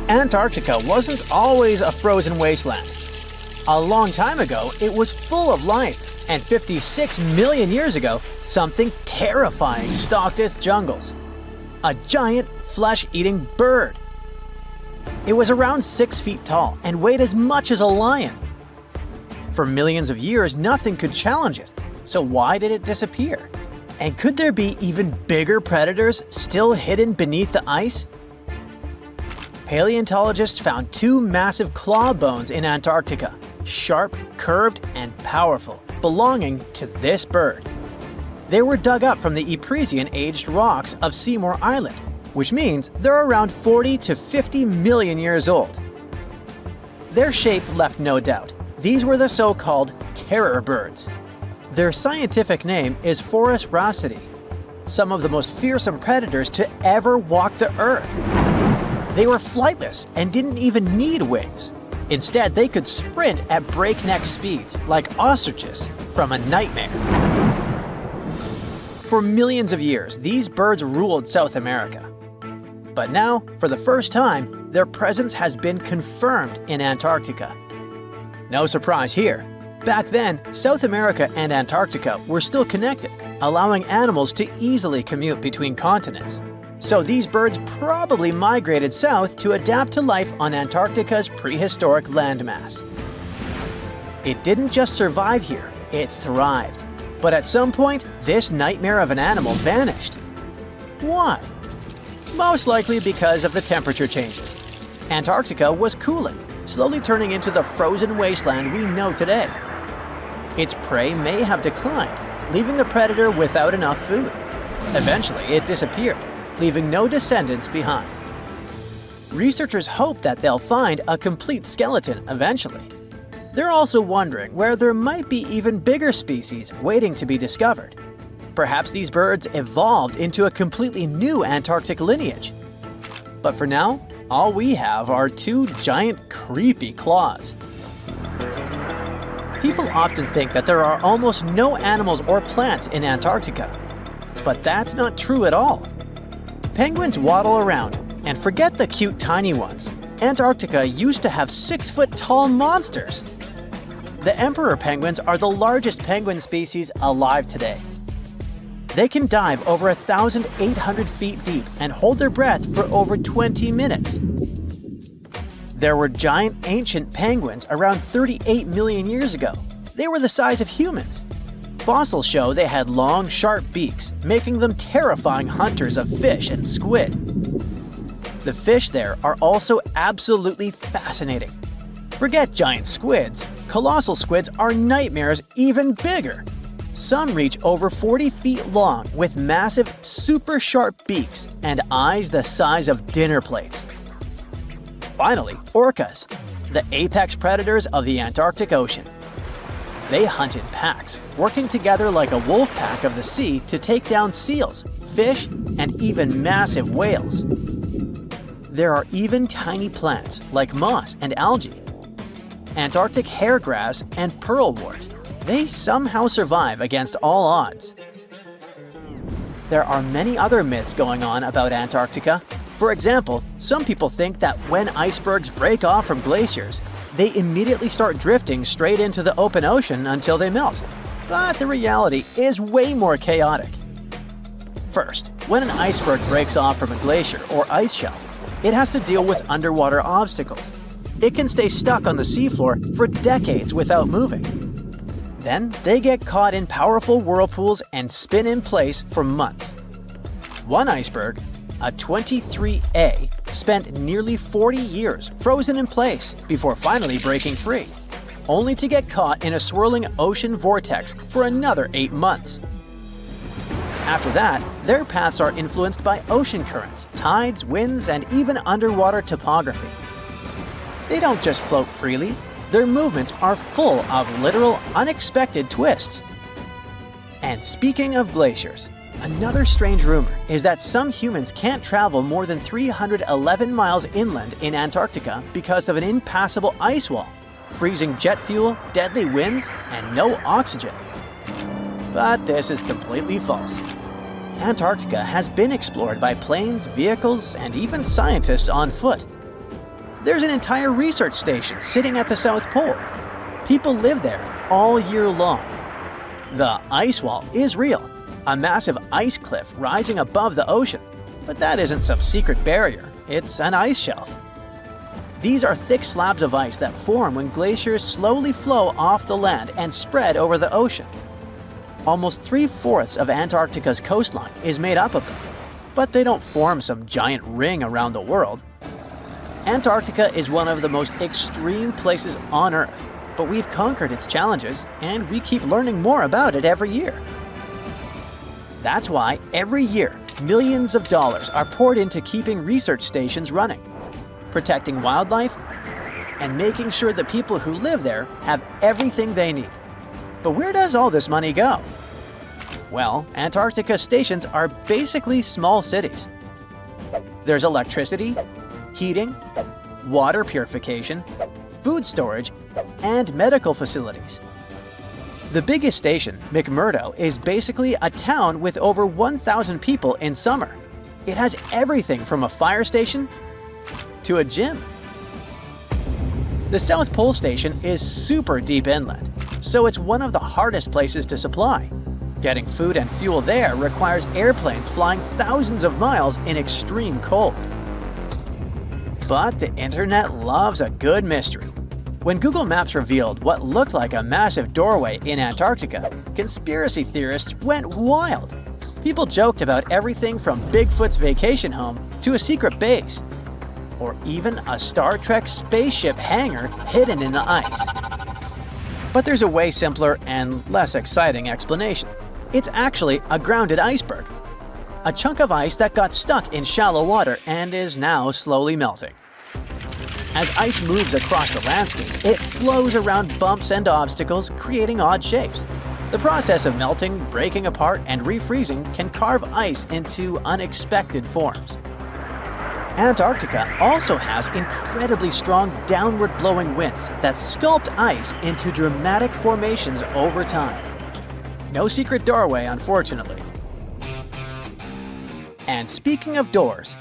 Antarctica wasn't always a frozen wasteland. A long time ago, it was full of life, and 56 million years ago, something terrifying stalked its jungles. A giant, flesh-eating bird. It was around 6 feet tall and weighed as much as a lion. For millions of years, nothing could challenge it, so why did it disappear? And could there be even bigger predators still hidden beneath the ice? Paleontologists found 2 massive claw bones in Antarctica, sharp, curved, and powerful, belonging to this bird. They were dug up from the Epresian-aged rocks of Seymour Island, which means they're around 40 to 50 million years old. Their shape left no doubt. These were the so-called terror birds. Their scientific name is Forus raceti, some of the most fearsome predators to ever walk the earth. They were flightless and didn't even need wings. Instead, they could sprint at breakneck speeds, like ostriches from a nightmare. For millions of years, these birds ruled South America. But now, for the first time, their presence has been confirmed in Antarctica. No surprise here. Back then, South America and Antarctica were still connected, allowing animals to easily commute between continents. So these birds probably migrated south to adapt to life on Antarctica's prehistoric landmass. It didn't just survive here, it thrived. But at some point, this nightmare of an animal vanished. Why? Most likely because of the temperature changes. Antarctica was cooling, slowly turning into the frozen wasteland we know today. Its prey may have declined, leaving the predator without enough food. Eventually, it disappeared, leaving no descendants behind. Researchers hope that they'll find a complete skeleton eventually. They're also wondering where there might be even bigger species waiting to be discovered. Perhaps these birds evolved into a completely new Antarctic lineage. But for now, all we have are 2 giant, creepy claws. People often think that there are almost no animals or plants in Antarctica. But that's not true at all. Penguins waddle around, and forget the cute tiny ones. Antarctica used to have 6-foot-tall monsters. The emperor penguins are the largest penguin species alive today. They can dive over 1,800 feet deep and hold their breath for over 20 minutes. There were giant ancient penguins around 38 million years ago. They were the size of humans. Fossils show they had long, sharp beaks, making them terrifying hunters of fish and squid. The fish there are also absolutely fascinating. Forget giant squids. Colossal squids are nightmares even bigger. Some reach over 40 feet long with massive, super sharp beaks and eyes the size of dinner plates. Finally, orcas, the apex predators of the Antarctic Ocean. They hunt in packs, working together like a wolf pack of the sea to take down seals, fish, and even massive whales. There are even tiny plants like moss and algae. Antarctic hairgrass and pearlwort. They somehow survive against all odds. There are many other myths going on about Antarctica. For example, some people think that when icebergs break off from glaciers, they immediately start drifting straight into the open ocean until they melt. But the reality is way more chaotic. First, when an iceberg breaks off from a glacier or ice shelf, it has to deal with underwater obstacles. It can stay stuck on the seafloor for decades without moving. Then, they get caught in powerful whirlpools and spin in place for months. One iceberg, a 23A, spent nearly 40 years frozen in place before finally breaking free, only to get caught in a swirling ocean vortex for another 8 months. After that, their paths are influenced by ocean currents, tides, winds, and even underwater topography. They don't just float freely. Their movements are full of literal, unexpected twists. And speaking of glaciers, another strange rumor is that some humans can't travel more than 311 miles inland in Antarctica because of an impassable ice wall, freezing jet fuel, deadly winds, and no oxygen. But this is completely false. Antarctica has been explored by planes, vehicles, and even scientists on foot. There's an entire research station sitting at the South Pole. People live there all year long. The ice wall is real, a massive ice cliff rising above the ocean. But that isn't some secret barrier, it's an ice shelf. These are thick slabs of ice that form when glaciers slowly flow off the land and spread over the ocean. Almost 3/4 of Antarctica's coastline is made up of them, but they don't form some giant ring around the world. Antarctica is one of the most extreme places on Earth, but we've conquered its challenges and we keep learning more about it every year. That's why every year, millions of dollars are poured into keeping research stations running, protecting wildlife, and making sure the people who live there have everything they need. But where does all this money go? Well, Antarctica stations are basically small cities. There's electricity, heating, water purification, food storage, and medical facilities. The biggest station, McMurdo, is basically a town with over 1,000 people in summer. It has everything from a fire station to a gym. The South Pole Station is super deep inland, so it's one of the hardest places to supply. Getting food and fuel there requires airplanes flying thousands of miles in extreme cold. But the internet loves a good mystery. When Google Maps revealed what looked like a massive doorway in Antarctica, conspiracy theorists went wild. People joked about everything from Bigfoot's vacation home to a secret base, or even a Star Trek spaceship hangar hidden in the ice. But there's a way simpler and less exciting explanation. It's actually a grounded iceberg, a chunk of ice that got stuck in shallow water and is now slowly melting. As ice moves across the landscape, it flows around bumps and obstacles, creating odd shapes. The process of melting, breaking apart, and refreezing can carve ice into unexpected forms. Antarctica also has incredibly strong downward-blowing winds that sculpt ice into dramatic formations over time. No secret doorway, unfortunately. And speaking of doors,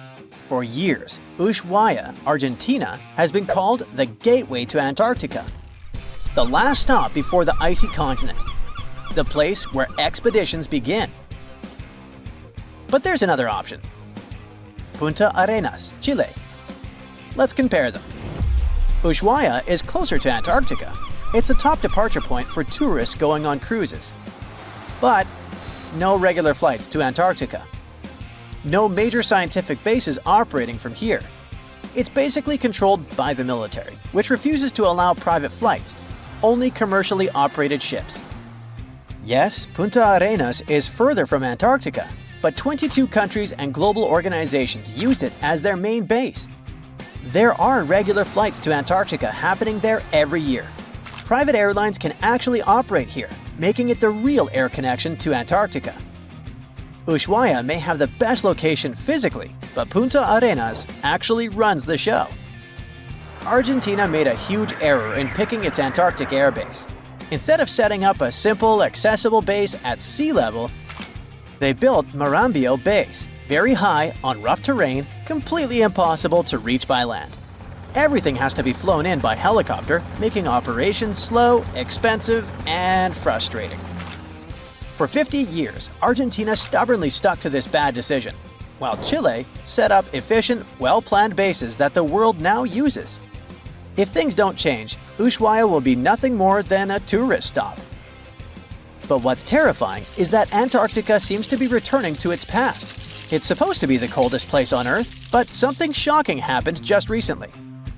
for years, Ushuaia, Argentina, has been called the gateway to Antarctica, the last stop before the icy continent, the place where expeditions begin. But there's another option. Punta Arenas, Chile. Let's compare them. Ushuaia is closer to Antarctica. It's the top departure point for tourists going on cruises. But no regular flights to Antarctica. No major scientific bases operating from here. It's basically controlled by the military, which refuses to allow private flights, only commercially operated ships. Yes, Punta Arenas is further from Antarctica, but 22 countries and global organizations use it as their main base. There are regular flights to Antarctica happening there every year. Private airlines can actually operate here, making it the real air connection to Antarctica. Ushuaia may have the best location physically, but Punta Arenas actually runs the show. Argentina made a huge error in picking its Antarctic airbase. Instead of setting up a simple, accessible base at sea level, they built Marambio Base, very high, on rough terrain, completely impossible to reach by land. Everything has to be flown in by helicopter, making operations slow, expensive, and frustrating. For 50 years, Argentina stubbornly stuck to this bad decision, while Chile set up efficient, well-planned bases that the world now uses. If things don't change, Ushuaia will be nothing more than a tourist stop. But what's terrifying is that Antarctica seems to be returning to its past. It's supposed to be the coldest place on Earth, but something shocking happened just recently.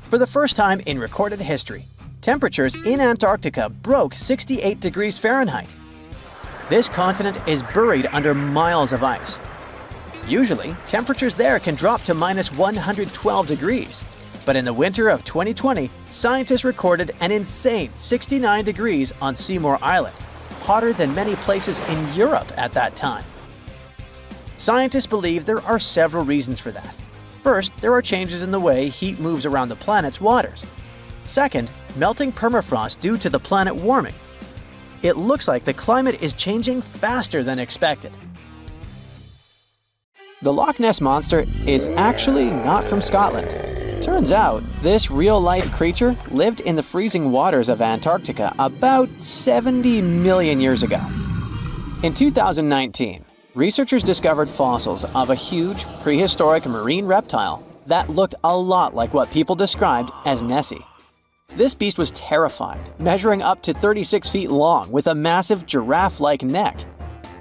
For the first time in recorded history, temperatures in Antarctica broke 68 degrees Fahrenheit. This continent is buried under miles of ice. Usually, temperatures there can drop to minus 112 degrees. But in the winter of 2020, scientists recorded an insane 69 degrees on Seymour Island, hotter than many places in Europe at that time. Scientists believe there are several reasons for that. First, there are changes in the way heat moves around the planet's waters. Second, melting permafrost due to the planet warming. It looks like the climate is changing faster than expected. The Loch Ness Monster is actually not from Scotland. Turns out, this real-life creature lived in the freezing waters of Antarctica about 70 million years ago. In 2019, researchers discovered fossils of a huge, prehistoric marine reptile that looked a lot like what people described as Nessie. This beast was terrifying, measuring up to 36 feet long with a massive giraffe-like neck.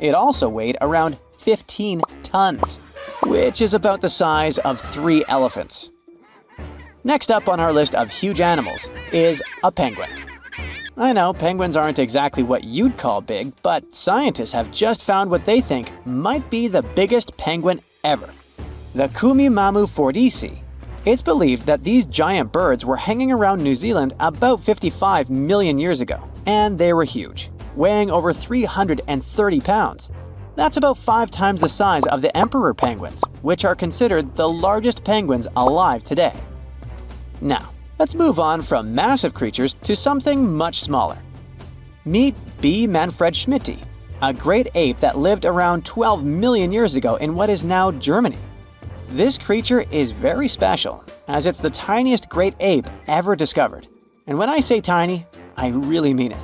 It also weighed around 15 tons, which is about the size of 3 elephants. Next up on our list of huge animals is a penguin. I know penguins aren't exactly what you'd call big, but scientists have just found what they think might be the biggest penguin ever, the Kumimamu fordyce. It's believed that these giant birds were hanging around New Zealand about 55 million years ago, and they were huge, weighing over 330 pounds. That's about 5 times the size of the emperor penguins, which are considered the largest penguins alive today. Now, let's move on from massive creatures to something much smaller. Meet B. manfredschmidti, a great ape that lived around 12 million years ago in what is now Germany. This creature is very special, as it's the tiniest great ape ever discovered. And when I say tiny, I really mean it.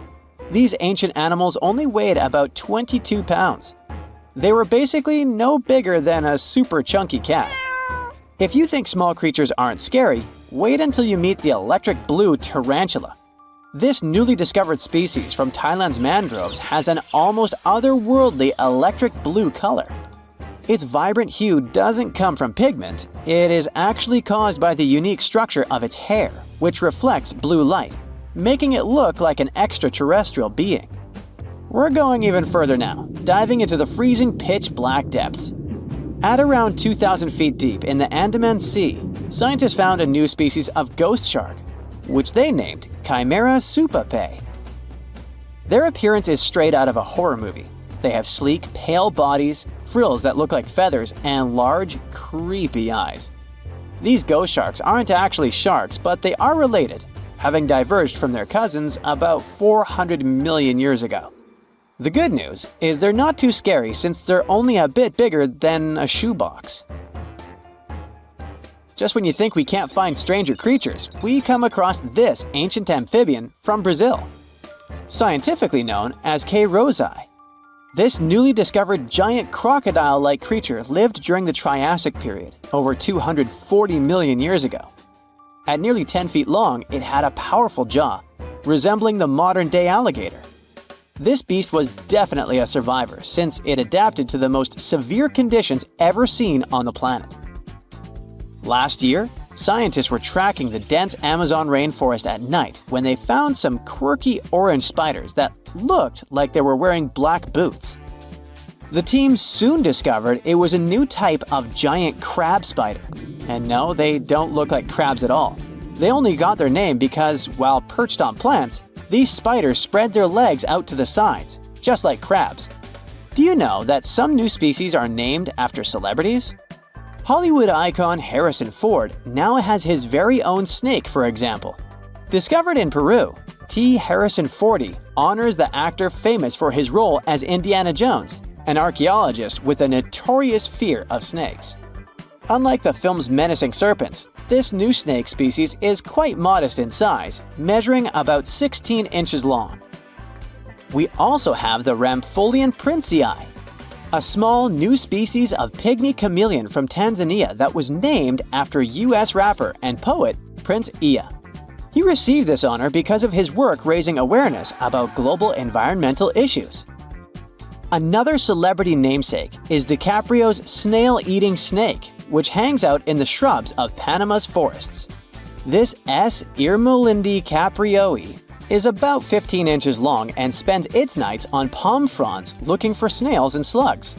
These ancient animals only weighed about 22 pounds. They were basically no bigger than a super chunky cat. If you think small creatures aren't scary, wait until you meet the electric blue tarantula. This newly discovered species from Thailand's mangroves has an almost otherworldly electric blue color. Its vibrant hue doesn't come from pigment, it is actually caused by the unique structure of its hair, which reflects blue light, making it look like an extraterrestrial being. We're going even further now, diving into the freezing pitch-black depths. At around 2,000 feet deep in the Andaman Sea, scientists found a new species of ghost shark, which they named Chimera supape. Their appearance is straight out of a horror movie. They have sleek, pale bodies, frills that look like feathers, and large, creepy eyes. These ghost sharks aren't actually sharks, but they are related, having diverged from their cousins about 400 million years ago. The good news is they're not too scary since they're only a bit bigger than a shoebox. Just when you think we can't find stranger creatures, we come across this ancient amphibian from Brazil. Scientifically known as K. rosei. This newly discovered giant crocodile-like creature lived during the Triassic period, over 240 million years ago. At nearly 10 feet long, it had a powerful jaw, resembling the modern-day alligator. This beast was definitely a survivor since it adapted to the most severe conditions ever seen on the planet. Last year, scientists were tracking the dense Amazon rainforest at night when they found some quirky orange spiders that looked like they were wearing black boots. The team soon discovered it was a new type of giant crab spider. And no, they don't look like crabs at all. They only got their name because, while perched on plants, these spiders spread their legs out to the sides, just like crabs. Do you know that some new species are named after celebrities? Hollywood icon Harrison Ford now has his very own snake, for example. Discovered in Peru, T. Harrison Fordy honors the actor famous for his role as Indiana Jones, an archaeologist with a notorious fear of snakes. Unlike the film's menacing serpents, this new snake species is quite modest in size, measuring about 16 inches long. We also have the Rampholion princei, a small new species of pygmy chameleon from Tanzania that was named after US rapper and poet Prince Iya. He received this honor because of his work raising awareness about global environmental issues. Another celebrity namesake is DiCaprio's snail-eating snake, which hangs out in the shrubs of Panama's forests. This S. irmelindi caprioi is about 15 inches long and spends its nights on palm fronds looking for snails and slugs.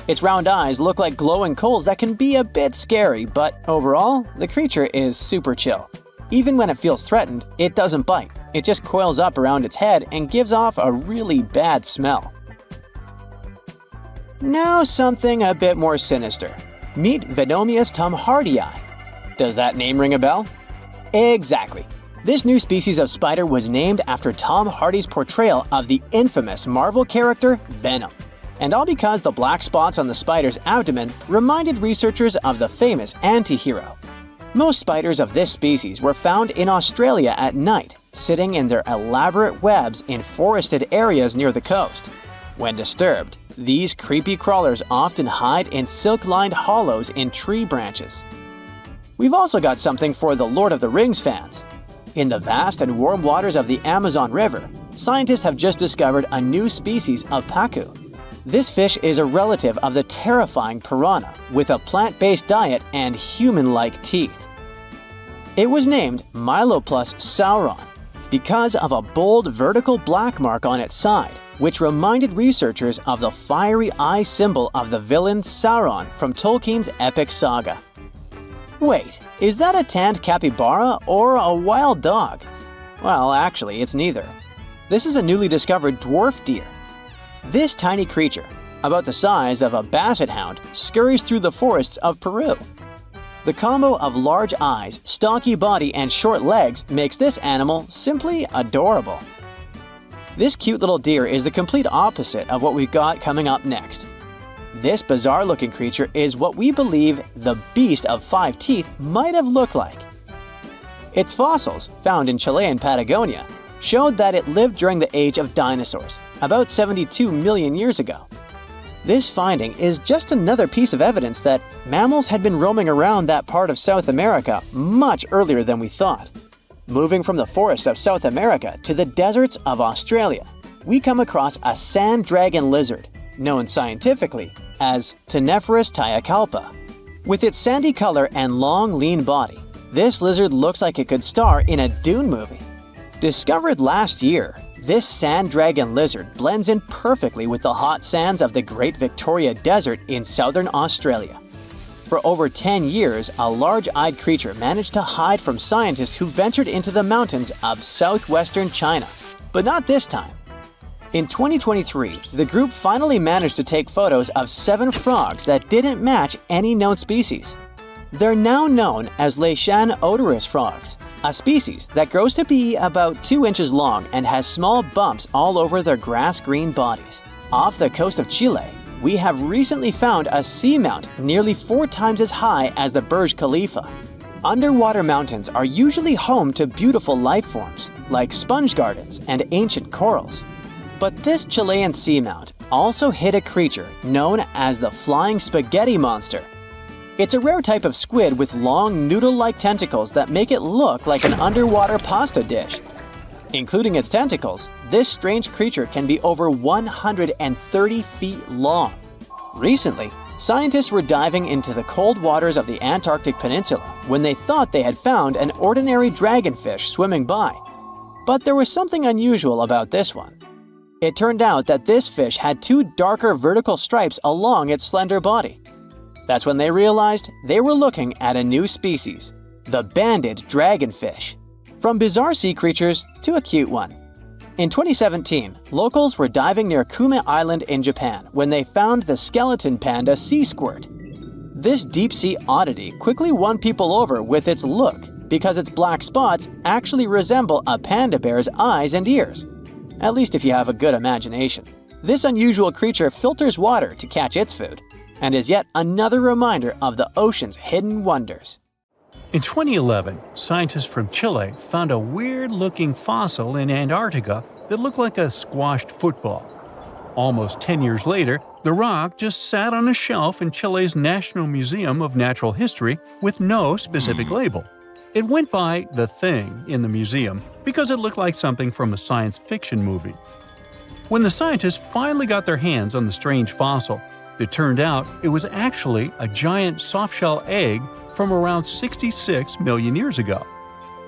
Its round eyes look like glowing coals that can be a bit scary, but overall, the creature is super chill. Even when it feels threatened, it doesn't bite. It just coils up around its head and gives off a really bad smell. Now something a bit more sinister. Meet Venomius tomhardii. Does that name ring a bell? Exactly. This new species of spider was named after Tom Hardy's portrayal of the infamous Marvel character Venom. And all because the black spots on the spider's abdomen reminded researchers of the famous anti-hero. Most spiders of this species were found in Australia at night, sitting in their elaborate webs in forested areas near the coast. When disturbed, these creepy crawlers often hide in silk-lined hollows in tree branches. We've also got something for the Lord of the Rings fans. In the vast and warm waters of the Amazon River, scientists have just discovered a new species of pacu. This fish is a relative of the terrifying piranha, with a plant-based diet and human-like teeth. It was named Myloplus sauron because of a bold vertical black mark on its side, which reminded researchers of the fiery eye symbol of the villain Sauron from Tolkien's epic saga. Wait, is that a tanned capybara or a wild dog? Well, actually, it's neither. This is a newly discovered dwarf deer. This tiny creature, about the size of a basset hound, scurries through the forests of Peru. The combo of large eyes, stocky body, and short legs makes this animal simply adorable. This cute little deer is the complete opposite of what we've got coming up next. This bizarre-looking creature is what we believe the beast of 5 teeth might have looked like. Its fossils, found in Chilean Patagonia, showed that it lived during the age of dinosaurs, about 72 million years ago. This finding is just another piece of evidence that mammals had been roaming around that part of South America much earlier than we thought. Moving from the forests of South America to the deserts of Australia, we come across a sand dragon lizard, known scientifically as Cteniferus tayacalpa. With its sandy color and long, lean body, this lizard looks like it could star in a Dune movie. Discovered last year, this sand dragon lizard blends in perfectly with the hot sands of the Great Victoria Desert in southern Australia. For over 10 years, a large-eyed creature managed to hide from scientists who ventured into the mountains of southwestern China. But not this time. In 2023, the group finally managed to take photos of 7 frogs that didn't match any known species. They're now known as Leishan odorous frogs, a species that grows to be about 2 inches long and has small bumps all over their grass-green bodies. Off the coast of Chile, we have recently found a seamount nearly 4 times as high as the Burj Khalifa. Underwater mountains are usually home to beautiful life forms, like sponge gardens and ancient corals. But this Chilean seamount also hid a creature known as the flying spaghetti monster. It's a rare type of squid with long noodle-like tentacles that make it look like an underwater pasta dish. Including its tentacles, this strange creature can be over 130 feet long. Recently, scientists were diving into the cold waters of the Antarctic Peninsula when they thought they had found an ordinary dragonfish swimming by. But there was something unusual about this one. It turned out that this fish had 2 darker vertical stripes along its slender body. That's when they realized they were looking at a new species, the banded dragonfish. From bizarre sea creatures to a cute one. In 2017, locals were diving near Kume Island in Japan when they found the skeleton panda sea squirt. This deep-sea oddity quickly won people over with its look because its black spots actually resemble a panda bear's eyes and ears. At least if you have a good imagination. This unusual creature filters water to catch its food, and is yet another reminder of the ocean's hidden wonders. In 2011, scientists from Chile found a weird-looking fossil in Antarctica that looked like a squashed football. Almost 10 years later, the rock just sat on a shelf in Chile's National Museum of Natural History with no specific label. It went by The Thing in the museum because it looked like something from a science fiction movie. When the scientists finally got their hands on the strange fossil, it turned out it was actually a giant softshell egg from around 66 million years ago.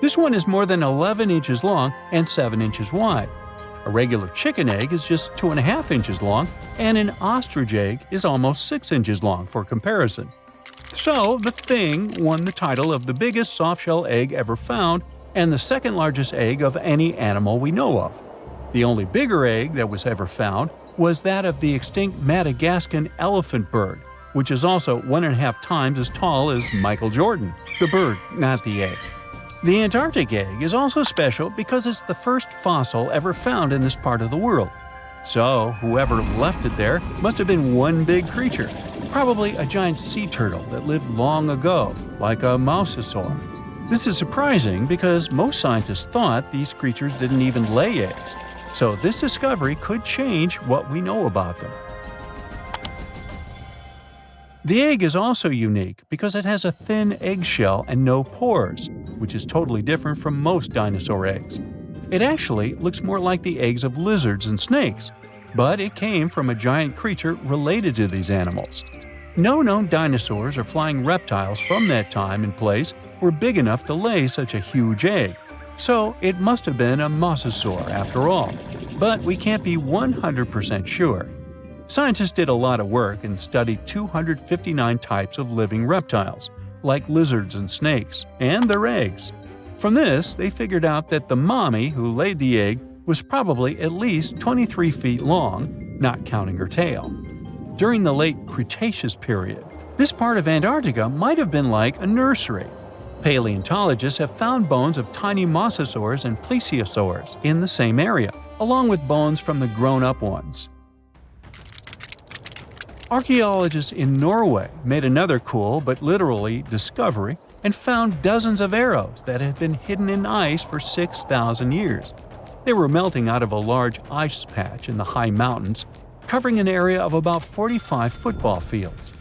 This one is more than 11 inches long and 7 inches wide. A regular chicken egg is just 2.5 inches long, and an ostrich egg is almost 6 inches long for comparison. So, The Thing won the title of the biggest softshell egg ever found and the second largest egg of any animal we know of. The only bigger egg that was ever found was that of the extinct Madagascan elephant bird, which is also 1.5 times as tall as Michael Jordan. The bird, not the egg. The Antarctic egg is also special because it's the first fossil ever found in this part of the world. So, whoever left it there must have been one big creature. Probably a giant sea turtle that lived long ago, like a mosasaur. This is surprising because most scientists thought these creatures didn't even lay eggs, so this discovery could change what we know about them. The egg is also unique because it has a thin eggshell and no pores, which is totally different from most dinosaur eggs. It actually looks more like the eggs of lizards and snakes, but it came from a giant creature related to these animals. No known dinosaurs or flying reptiles from that time and place were big enough to lay such a huge egg, so it must have been a mosasaur after all. But we can't be 100% sure. Scientists did a lot of work and studied 259 types of living reptiles, like lizards and snakes, and their eggs. From this, they figured out that the mummy who laid the egg was probably at least 23 feet long, not counting her tail. During the late Cretaceous period, this part of Antarctica might have been like a nursery. Paleontologists have found bones of tiny mosasaurs and plesiosaurs in the same area, along with bones from the grown-up ones. Archaeologists in Norway made another cool but literally discovery and found dozens of arrows that had been hidden in ice for 6,000 years. They were melting out of a large ice patch in the high mountains, covering an area of about 45 football fields.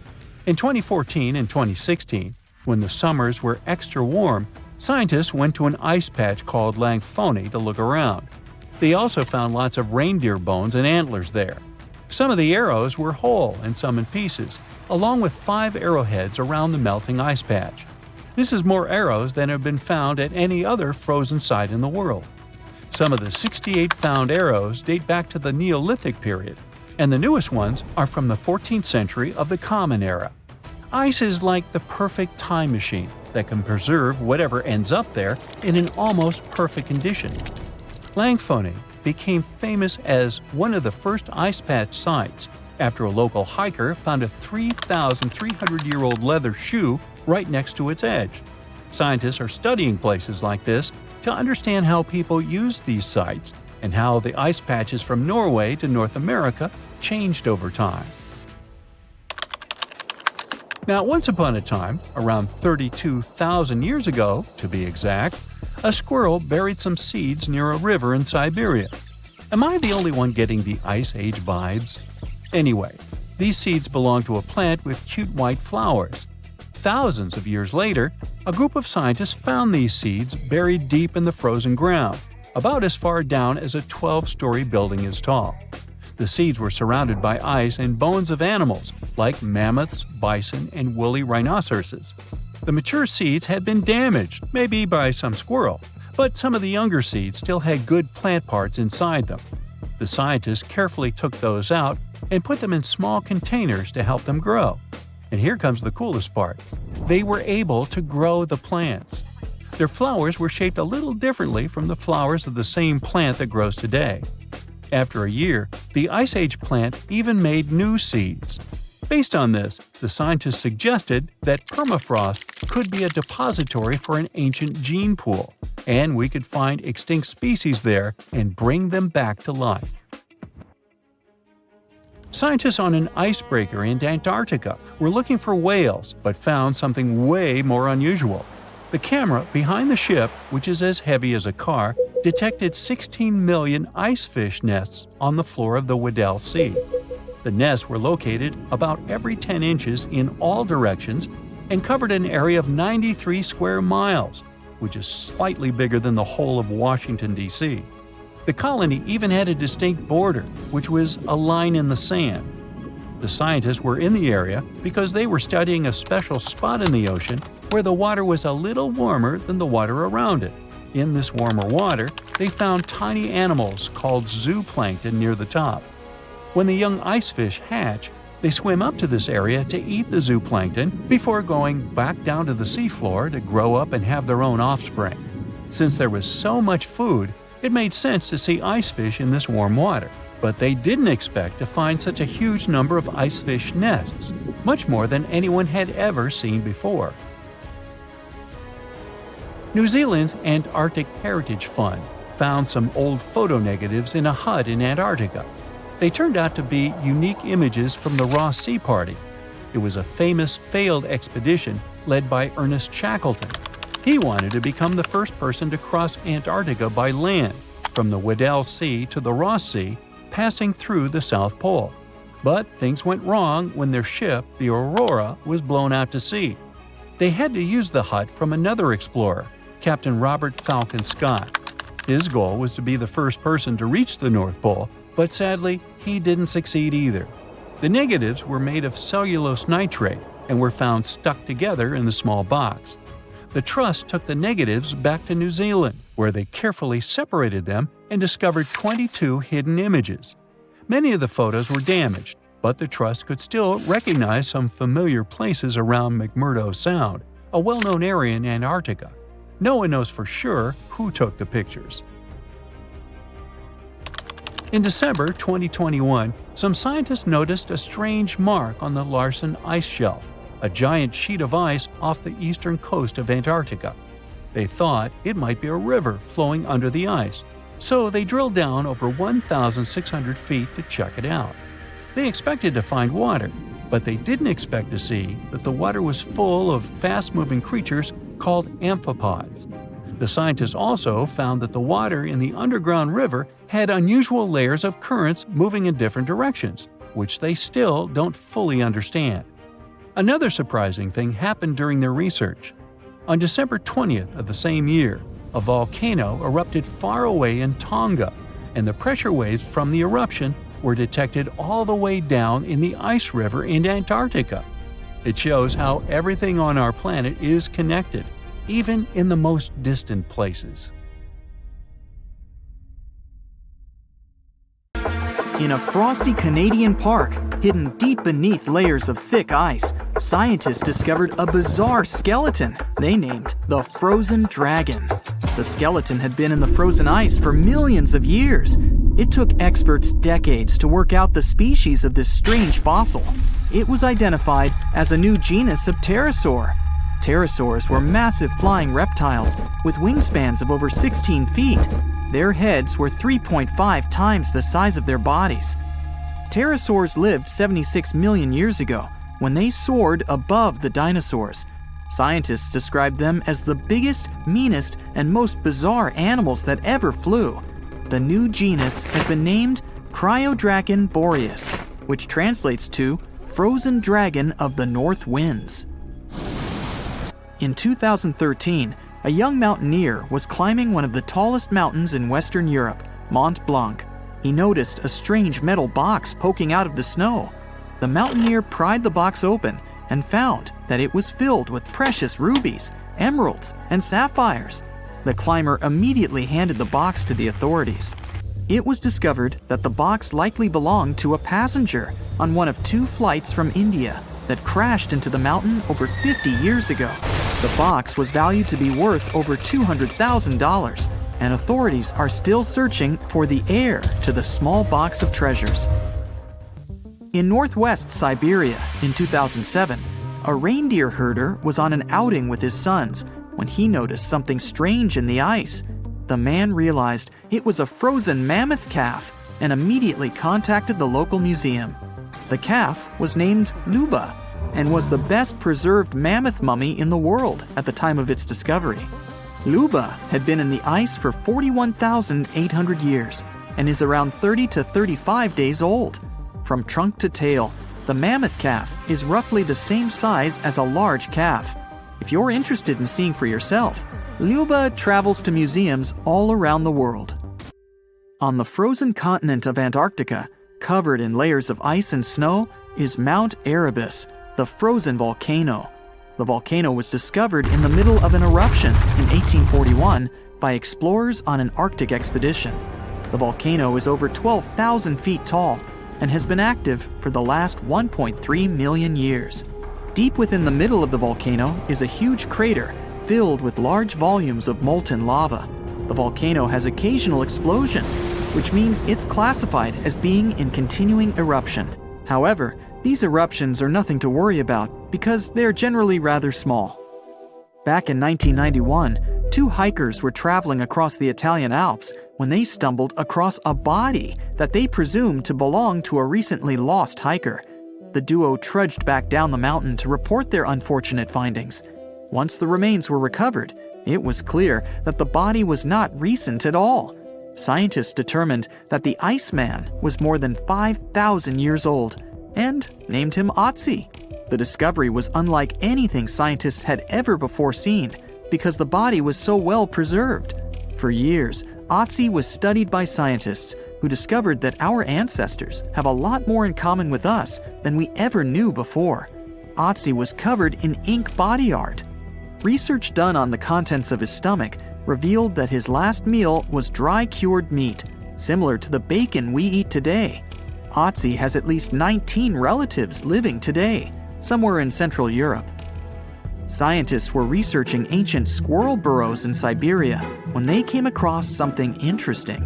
In 2014 and 2016, when the summers were extra warm, scientists went to an ice patch called Langfoni to look around. They also found lots of reindeer bones and antlers there. Some of the arrows were whole and some in pieces, along with 5 arrowheads around the melting ice patch. This is more arrows than have been found at any other frozen site in the world. Some of the 68 found arrows date back to the Neolithic period, and the newest ones are from the 14th century of the Common Era. Ice is like the perfect time machine that can preserve whatever ends up there in an almost perfect condition. Langfoni became famous as one of the first ice patch sites after a local hiker found a 3,300-year-old leather shoe right next to its edge. Scientists are studying places like this to understand how people used these sites and how the ice patches from Norway to North America changed over time. Now, once upon a time, around 32,000 years ago, to be exact, a squirrel buried some seeds near a river in Siberia. Am I the only one getting the Ice Age vibes? Anyway, these seeds belong to a plant with cute white flowers. Thousands of years later, a group of scientists found these seeds buried deep in the frozen ground, about as far down as a 12-story building is tall. The seeds were surrounded by ice and bones of animals like mammoths, bison, and woolly rhinoceroses. The mature seeds had been damaged, maybe by some squirrel, but some of the younger seeds still had good plant parts inside them. The scientists carefully took those out and put them in small containers to help them grow. And here comes the coolest part. They were able to grow the plants. Their flowers were shaped a little differently from the flowers of the same plant that grows today. After a year, the Ice Age plant even made new seeds. Based on this, the scientists suggested that permafrost could be a depository for an ancient gene pool, and we could find extinct species there and bring them back to life. Scientists on an icebreaker in Antarctica were looking for whales, but found something way more unusual. The camera behind the ship, which is as heavy as a car, detected 16 million icefish nests on the floor of the Weddell Sea. The nests were located about every 10 inches in all directions and covered an area of 93 square miles, which is slightly bigger than the whole of Washington, D.C. The colony even had a distinct border, which was a line in the sand. The scientists were in the area because they were studying a special spot in the ocean where the water was a little warmer than the water around it. In this warmer water, they found tiny animals called zooplankton near the top. When the young icefish hatch, they swim up to this area to eat the zooplankton before going back down to the seafloor to grow up and have their own offspring. Since there was so much food, it made sense to see icefish in this warm water. But they didn't expect to find such a huge number of icefish nests, much more than anyone had ever seen before. New Zealand's Antarctic Heritage Fund found some old photo negatives in a hut in Antarctica. They turned out to be unique images from the Ross Sea Party. It was a famous failed expedition led by Ernest Shackleton. He wanted to become the first person to cross Antarctica by land, from the Weddell Sea to the Ross Sea, passing through the South Pole. But things went wrong when their ship, the Aurora, was blown out to sea. They had to use the hut from another explorer, Captain Robert Falcon Scott. His goal was to be the first person to reach the North Pole, but sadly, he didn't succeed either. The negatives were made of cellulose nitrate and were found stuck together in the small box. The Trust took the negatives back to New Zealand, where they carefully separated them and discovered 22 hidden images. Many of the photos were damaged, but the Trust could still recognize some familiar places around McMurdo Sound, a well-known area in Antarctica. No one knows for sure who took the pictures. In December 2021, some scientists noticed a strange mark on the Larsen Ice Shelf, a giant sheet of ice off the eastern coast of Antarctica. They thought it might be a river flowing under the ice, so they drilled down over 1,600 feet to check it out. They expected to find water, but they didn't expect to see that the water was full of fast-moving creatures called amphipods. The scientists also found that the water in the underground river had unusual layers of currents moving in different directions, which they still don't fully understand. Another surprising thing happened during their research. On December 20th of the same year, a volcano erupted far away in Tonga, and the pressure waves from the eruption were detected all the way down in the ice river in Antarctica. It shows how everything on our planet is connected, even in the most distant places. In a frosty Canadian park, hidden deep beneath layers of thick ice, scientists discovered a bizarre skeleton they named the Frozen Dragon. The skeleton had been in the frozen ice for millions of years. It took experts decades to work out the species of this strange fossil. It was identified as a new genus of pterosaur. Pterosaurs were massive flying reptiles with wingspans of over 16 feet. Their heads were 3.5 times the size of their bodies. Pterosaurs lived 76 million years ago when they soared above the dinosaurs. Scientists described them as the biggest, meanest, and most bizarre animals that ever flew. The new genus has been named Cryodragon boreas, which translates to Frozen Dragon of the North Winds. In 2013, a young mountaineer was climbing one of the tallest mountains in Western Europe, Mont Blanc. He noticed a strange metal box poking out of the snow. The mountaineer pried the box open and found that it was filled with precious rubies, emeralds, and sapphires. The climber immediately handed the box to the authorities. It was discovered that the box likely belonged to a passenger on one of 2 flights from India that crashed into the mountain over 50 years ago. The box was valued to be worth over $200,000, and authorities are still searching for the heir to the small box of treasures. In northwest Siberia in 2007, a reindeer herder was on an outing with his sons when he noticed something strange in the ice. The man realized it was a frozen mammoth calf and immediately contacted the local museum. The calf was named Luba and was the best preserved mammoth mummy in the world at the time of its discovery. Luba had been in the ice for 41,800 years and is around 30 to 35 days old. From trunk to tail, the mammoth calf is roughly the same size as a large calf. If you're interested in seeing for yourself, Luba travels to museums all around the world. On the frozen continent of Antarctica, covered in layers of ice and snow, is Mount Erebus, the frozen volcano. The volcano was discovered in the middle of an eruption in 1841 by explorers on an Arctic expedition. The volcano is over 12,000 feet tall and has been active for the last 1.3 million years. Deep within the middle of the volcano is a huge crater filled with large volumes of molten lava. The volcano has occasional explosions, which means it's classified as being in continuing eruption. However, these eruptions are nothing to worry about because they're generally rather small. Back in 1991, 2 hikers were traveling across the Italian Alps when they stumbled across a body that they presumed to belong to a recently lost hiker. the duo trudged back down the mountain to report their unfortunate findings. Once the remains were recovered, it was clear that the body was not recent at all. Scientists determined that the Iceman was more than 5,000 years old and named him Otzi. The discovery was unlike anything scientists had ever before seen because the body was so well preserved. For years, Otzi was studied by scientists who discovered that our ancestors have a lot more in common with us than we ever knew before. Otzi was covered in ink body art. Research done on the contents of his stomach revealed that his last meal was dry-cured meat, similar to the bacon we eat today. Otzi has at least 19 relatives living today, somewhere in Central Europe. Scientists were researching ancient squirrel burrows in Siberia when they came across something interesting.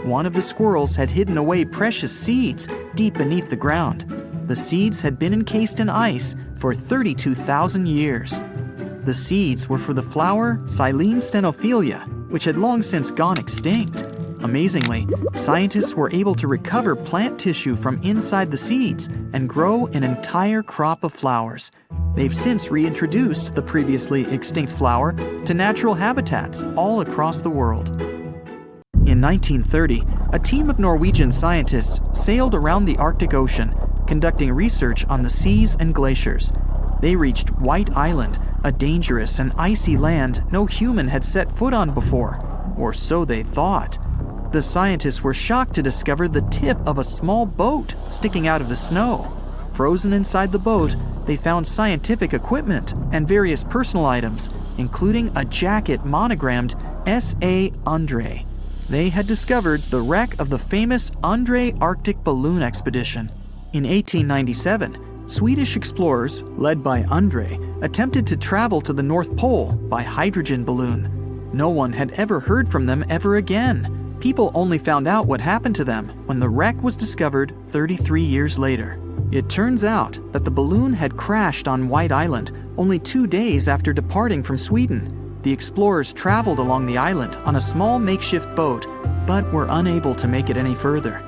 One of the squirrels had hidden away precious seeds deep beneath the ground. The seeds had been encased in ice for 32,000 years. The seeds were for the flower Silene stenophilia, which had long since gone extinct. Amazingly, scientists were able to recover plant tissue from inside the seeds and grow an entire crop of flowers. They've since reintroduced the previously extinct flower to natural habitats all across the world. In 1930, a team of Norwegian scientists sailed around the Arctic Ocean, conducting research on the seas and glaciers. They reached White Island, a dangerous and icy land no human had set foot on before, or so they thought. The scientists were shocked to discover the tip of a small boat sticking out of the snow. Frozen inside the boat, they found scientific equipment and various personal items, including a jacket monogrammed S.A. Andre. They had discovered the wreck of the famous Andre Arctic balloon expedition. In 1897, Swedish explorers, led by Andre, attempted to travel to the North Pole by hydrogen balloon. No one had ever heard from them ever again. People only found out what happened to them when the wreck was discovered 33 years later. It turns out that the balloon had crashed on White Island only 2 days after departing from Sweden. The explorers traveled along the island on a small makeshift boat, but were unable to make it any further.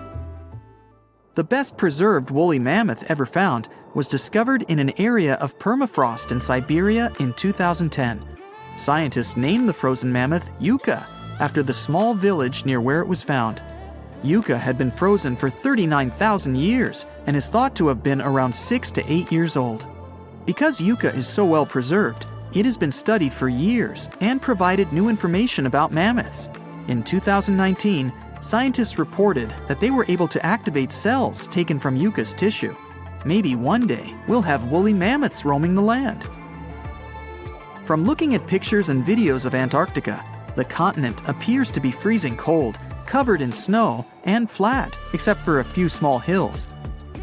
The best preserved woolly mammoth ever found was discovered in an area of permafrost in Siberia in 2010. Scientists named the frozen mammoth Yucca, after the small village near where it was found. Yucca had been frozen for 39,000 years and is thought to have been around 6 to 8 years old. Because Yucca is so well preserved, it has been studied for years and provided new information about mammoths. In 2019, scientists reported that they were able to activate cells taken from Yucca's tissue. Maybe one day we'll have woolly mammoths roaming the land. From looking at pictures and videos of Antarctica, the continent appears to be freezing cold, covered in snow, and flat, except for a few small hills.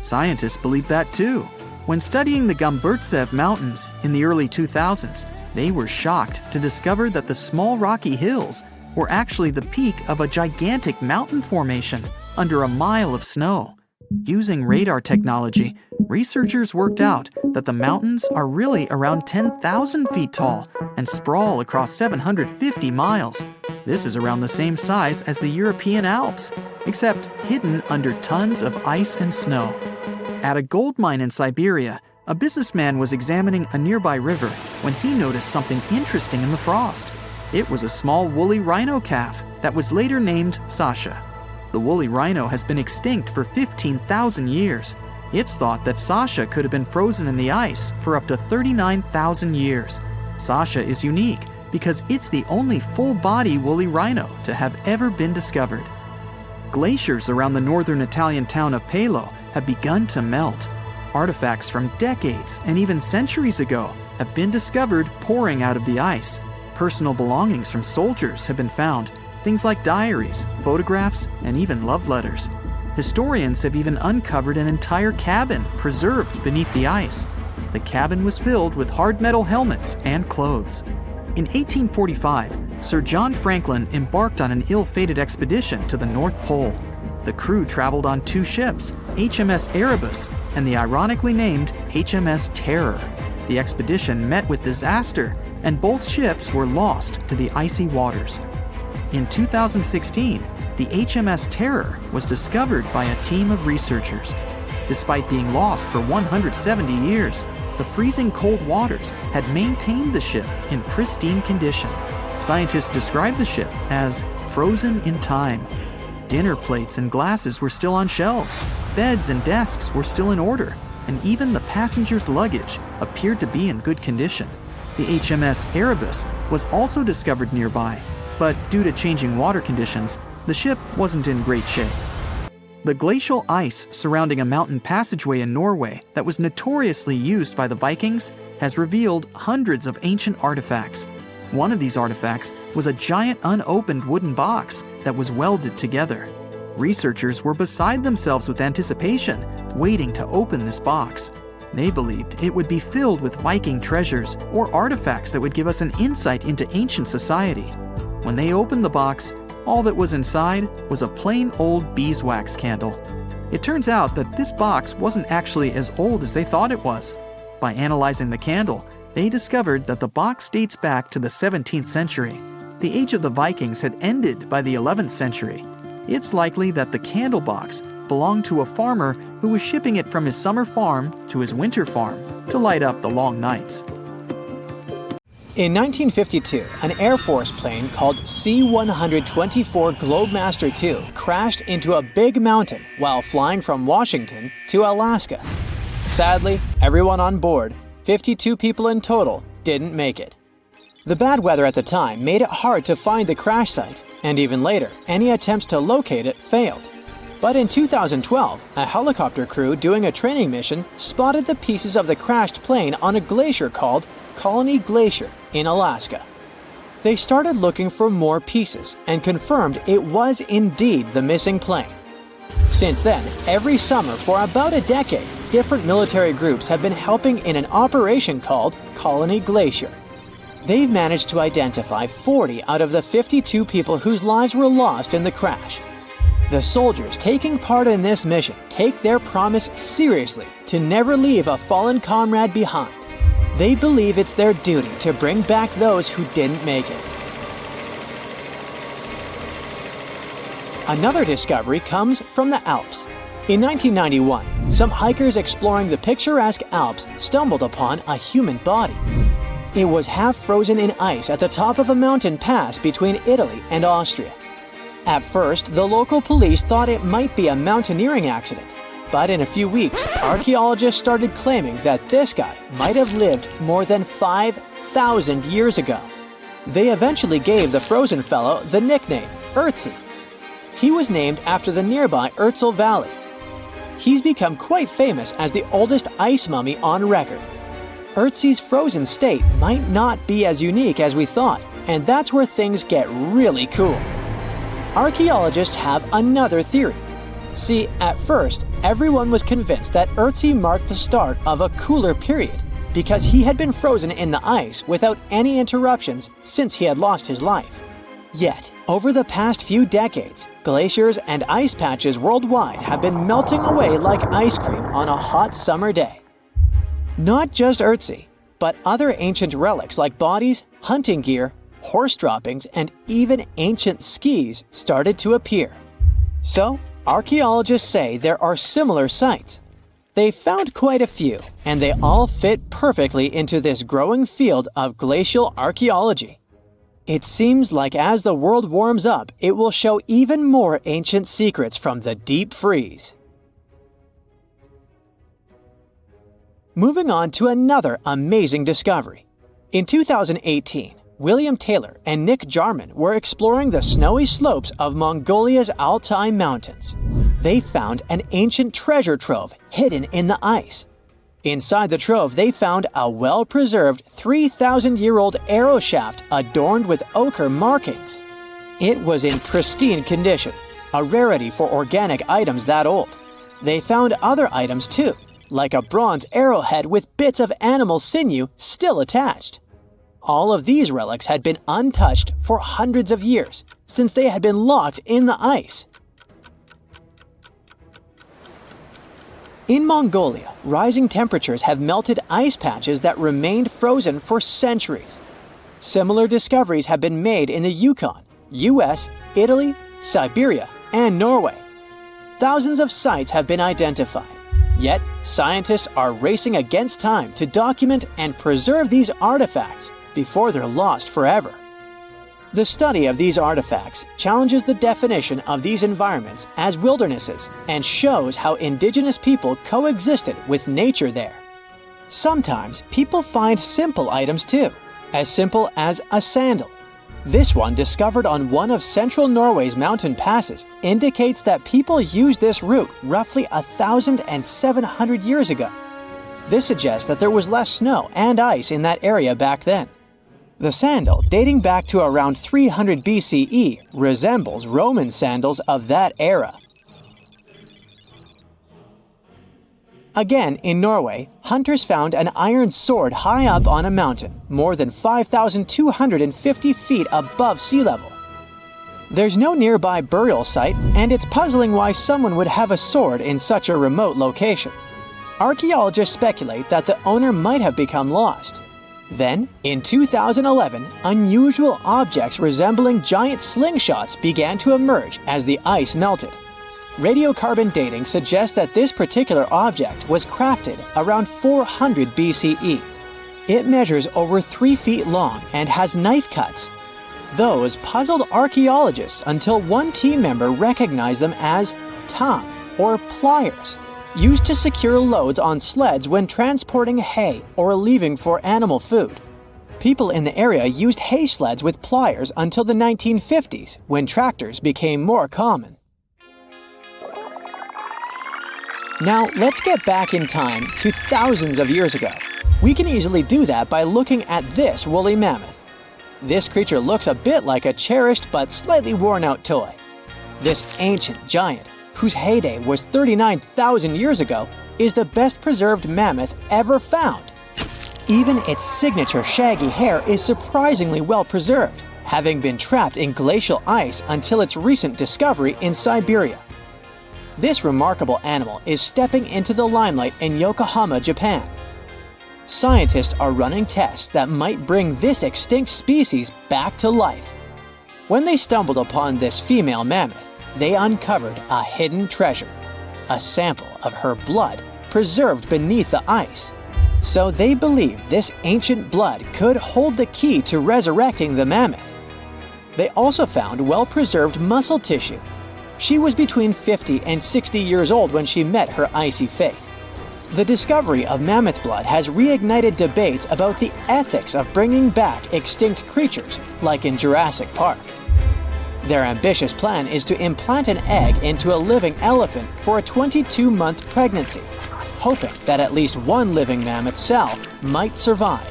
Scientists believe that too. When studying the Gomburtsev Mountains in the early 2000s, they were shocked to discover that the small rocky hills were actually the peak of a gigantic mountain formation under a mile of snow. Using radar technology, researchers worked out that the mountains are really around 10,000 feet tall and sprawl across 750 miles. This is around the same size as the European Alps, except hidden under tons of ice and snow. At a gold mine in Siberia, a businessman was examining a nearby river when he noticed something interesting in the frost. It was a small woolly rhino calf that was later named Sasha. The woolly rhino has been extinct for 15,000 years. It's thought that Sasha could have been frozen in the ice for up to 39,000 years. Sasha is unique because it's the only full-body woolly rhino to have ever been discovered. Glaciers around the northern Italian town of Pelo have begun to melt. Artifacts from decades and even centuries ago have been discovered pouring out of the ice. Personal belongings from soldiers have been found, things like diaries, photographs, and even love letters. Historians have even uncovered an entire cabin preserved beneath the ice. The cabin was filled with hard metal helmets and clothes. In 1845, Sir John Franklin embarked on an ill-fated expedition to the North Pole. The crew traveled on 2 ships, HMS Erebus and the ironically named HMS Terror. The expedition met with disaster, and both ships were lost to the icy waters. In 2016, the HMS Terror was discovered by a team of researchers. Despite being lost for 170 years, the freezing cold waters had maintained the ship in pristine condition. Scientists described the ship as frozen in time. Dinner plates and glasses were still on shelves, beds and desks were still in order, and even the passengers' luggage appeared to be in good condition. The HMS Erebus was also discovered nearby, but due to changing water conditions, the ship wasn't in great shape. The glacial ice surrounding a mountain passageway in Norway that was notoriously used by the Vikings has revealed hundreds of ancient artifacts. One of these artifacts was a giant unopened wooden box that was welded together. Researchers were beside themselves with anticipation, waiting to open this box. They believed it would be filled with Viking treasures or artifacts that would give us an insight into ancient society. When they opened the box, all that was inside was a plain old beeswax candle. It turns out that this box wasn't actually as old as they thought it was. By analyzing the candle, they discovered that the box dates back to the 17th century. The age of the Vikings had ended by the 11th century. It's likely that the candle box belonged to a farmer who was shipping it from his summer farm to his winter farm to light up the long nights. In 1952, an Air Force plane called C-124 Globemaster II crashed into a big mountain while flying from Washington to Alaska. Sadly, everyone on board, 52 people in total, didn't make it. The bad weather at the time made it hard to find the crash site, and even later, any attempts to locate it failed. But in 2012, a helicopter crew doing a training mission spotted the pieces of the crashed plane on a glacier called Colony Glacier in Alaska. They started looking for more pieces and confirmed it was indeed the missing plane. Since then, every summer for about a decade, different military groups have been helping in an operation called Colony Glacier. They've managed to identify 40 out of the 52 people whose lives were lost in the crash. The soldiers taking part in this mission take their promise seriously to never leave a fallen comrade behind. They believe it's their duty to bring back those who didn't make it. Another discovery comes from the Alps. In 1991, some hikers exploring the picturesque Alps stumbled upon a human body. It was half frozen in ice at the top of a mountain pass between Italy and Austria. At first, the local police thought it might be a mountaineering accident. But in a few weeks, archaeologists started claiming that this guy might have lived more than 5,000 years ago. They eventually gave the frozen fellow the nickname Ötzi. He was named after the nearby Ötztal Valley. He's become quite famous as the oldest ice mummy on record. Ötzi's frozen state might not be as unique as we thought, and that's where things get really cool. Archaeologists have another theory. See, at first, everyone was convinced that Ötzi marked the start of a cooler period because he had been frozen in the ice without any interruptions since he had lost his life. Yet, over the past few decades, glaciers and ice patches worldwide have been melting away like ice cream on a hot summer day. Not just Ötzi, but other ancient relics like bodies, hunting gear, horse droppings, and even ancient skis started to appear. So, archaeologists say there are similar sites. They found quite a few, and they all fit perfectly into this growing field of glacial archaeology. It seems like as the world warms up, it will show even more ancient secrets from the deep freeze. Moving on to another amazing discovery. In 2018, William Taylor and Nick Jarman were exploring the snowy slopes of Mongolia's Altai Mountains. They found an ancient treasure trove hidden in the ice. Inside the trove, they found a well-preserved 3,000-year-old arrow shaft adorned with ochre markings. It was in pristine condition, a rarity for organic items that old. They found other items too, like a bronze arrowhead with bits of animal sinew still attached. All of these relics had been untouched for hundreds of years, since they had been locked in the ice. In Mongolia, rising temperatures have melted ice patches that remained frozen for centuries. Similar discoveries have been made in the Yukon, US, Italy, Siberia, and Norway. Thousands of sites have been identified. Yet, scientists are racing against time to document and preserve these artifacts before they're lost forever. The study of these artifacts challenges the definition of these environments as wildernesses and shows how indigenous people coexisted with nature there. Sometimes people find simple items too, as simple as a sandal. This one, discovered on one of central Norway's mountain passes, indicates that people used this route roughly 1,700 years ago. This suggests that there was less snow and ice in that area back then. The sandal, dating back to around 300 BCE, resembles Roman sandals of that era. Again, in Norway, hunters found an iron sword high up on a mountain, more than 5,250 feet above sea level. There's no nearby burial site, and it's puzzling why someone would have a sword in such a remote location. Archaeologists speculate that the owner might have become lost. Then, in 2011, unusual objects resembling giant slingshots began to emerge as the ice melted. Radiocarbon dating suggests that this particular object was crafted around 400 BCE. It measures over 3 feet long and has knife cuts. Those puzzled archaeologists until one team member recognized them as tang, or pliers, used to secure loads on sleds when transporting hay or leaving for animal food. People in the area used hay sleds with pliers until the 1950s, when tractors became more common. Now, let's get back in time to thousands of years ago. We can easily do that by looking at this woolly mammoth. This creature looks a bit like a cherished but slightly worn-out toy. This ancient giant, whose heyday was 39,000 years ago, is the best preserved mammoth ever found. Even its signature shaggy hair is surprisingly well preserved, having been trapped in glacial ice until its recent discovery in Siberia. This remarkable animal is stepping into the limelight in Yokohama, Japan. Scientists are running tests that might bring this extinct species back to life. When they stumbled upon this female mammoth, they uncovered a hidden treasure, a sample of her blood preserved beneath the ice. So they believe this ancient blood could hold the key to resurrecting the mammoth. They also found well-preserved muscle tissue. She was between 50 and 60 years old when she met her icy fate. The discovery of mammoth blood has reignited debates about the ethics of bringing back extinct creatures, like in Jurassic Park. Their ambitious plan is to implant an egg into a living elephant for a 22-month pregnancy, hoping that at least one living mammoth cell might survive.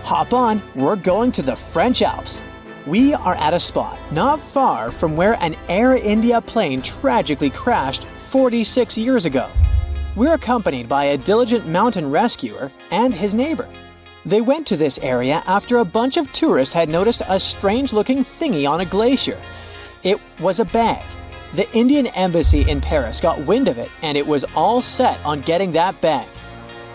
Hop on, we're going to the French Alps. We are at a spot not far from where an Air India plane tragically crashed 46 years ago. We're accompanied by a diligent mountain rescuer and his neighbor. They went to this area after a bunch of tourists had noticed a strange-looking thingy on a glacier. It was a bag. The Indian embassy in Paris got wind of it, and it was all set on getting that bag.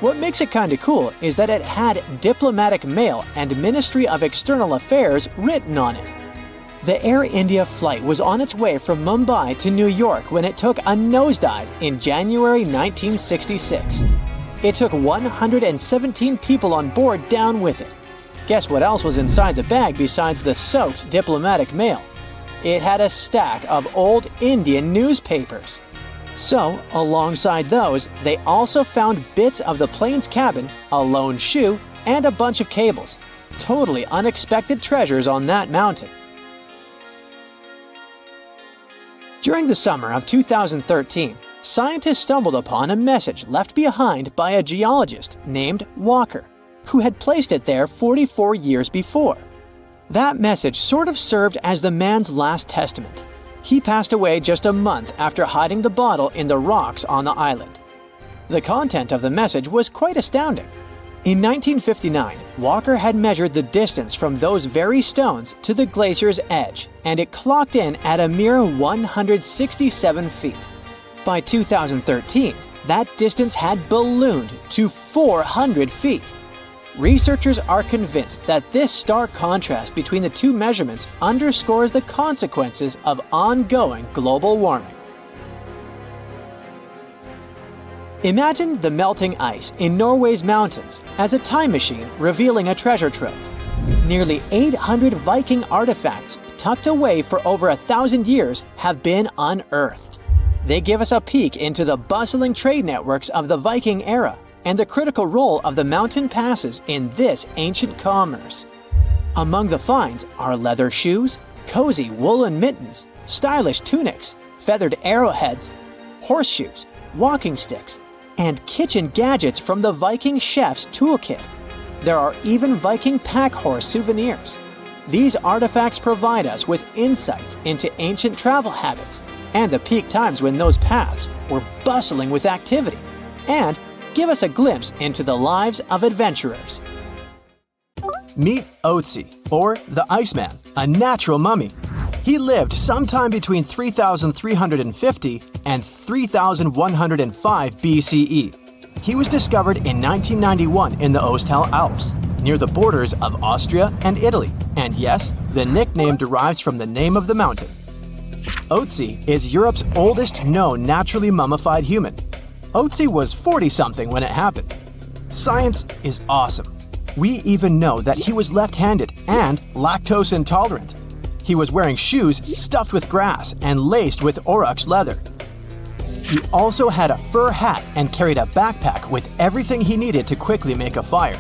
What makes it kinda cool is that it had diplomatic mail and Ministry of External Affairs written on it. The Air India flight was on its way from Mumbai to New York when it took a nosedive in January 1966. It took 117 people on board down with it. Guess what else was inside the bag besides the soaked diplomatic mail? It had a stack of old Indian newspapers. So, alongside those, they also found bits of the plane's cabin, a lone shoe, and a bunch of cables. Totally unexpected treasures on that mountain. During the summer of 2013, scientists stumbled upon a message left behind by a geologist named Walker, who had placed it there 44 years before. That message sort of served as the man's last testament. He passed away just a month after hiding the bottle in the rocks on the island. The content of the message was quite astounding. In 1959, Walker had measured the distance from those very stones to the glacier's edge, and it clocked in at a mere 167 feet. By 2013, that distance had ballooned to 400 feet. Researchers are convinced that this stark contrast between the two measurements underscores the consequences of ongoing global warming. Imagine the melting ice in Norway's mountains as a time machine revealing a treasure trove. Nearly 800 Viking artifacts tucked away for over 1,000 years have been unearthed. They give us a peek into the bustling trade networks of the Viking era and the critical role of the mountain passes in this ancient commerce. Among the finds are leather shoes, cozy woolen mittens, stylish tunics, feathered arrowheads, horseshoes, walking sticks, and kitchen gadgets from the Viking chef's toolkit. There are even Viking pack horse souvenirs. These artifacts provide us with insights into ancient travel habits and the peak times when those paths were bustling with activity, and give us a glimpse into the lives of adventurers. Meet Otzi, or the Iceman, a natural mummy. He lived sometime between 3,350 and 3,105 BCE. He was discovered in 1991 in the Ostal Alps, near the borders of Austria and Italy. And yes, the nickname derives from the name of the mountain. Otzi is Europe's oldest known naturally mummified human. Otzi was 40-something when it happened. Science is awesome. We even know that he was left-handed and lactose intolerant. He was wearing shoes stuffed with grass and laced with aurochs leather. He also had a fur hat and carried a backpack with everything he needed to quickly make a fire.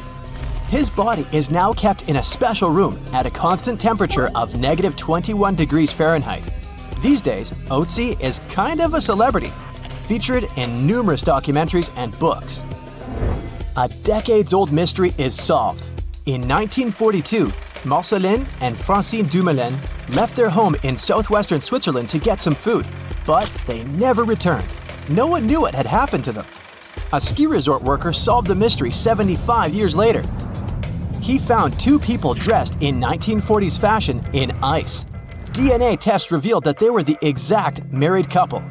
His body is now kept in a special room at a constant temperature of negative 21 degrees Fahrenheit. These days, Otzi is kind of a celebrity, featured in numerous documentaries and books. A decades-old mystery is solved. In 1942, Marceline and Francine Dumoulin left their home in southwestern Switzerland to get some food, but they never returned. No one knew what had happened to them. A ski resort worker solved the mystery 75 years later. He found two people dressed in 1940s fashion in ice. DNA tests revealed that they were the exact married couple.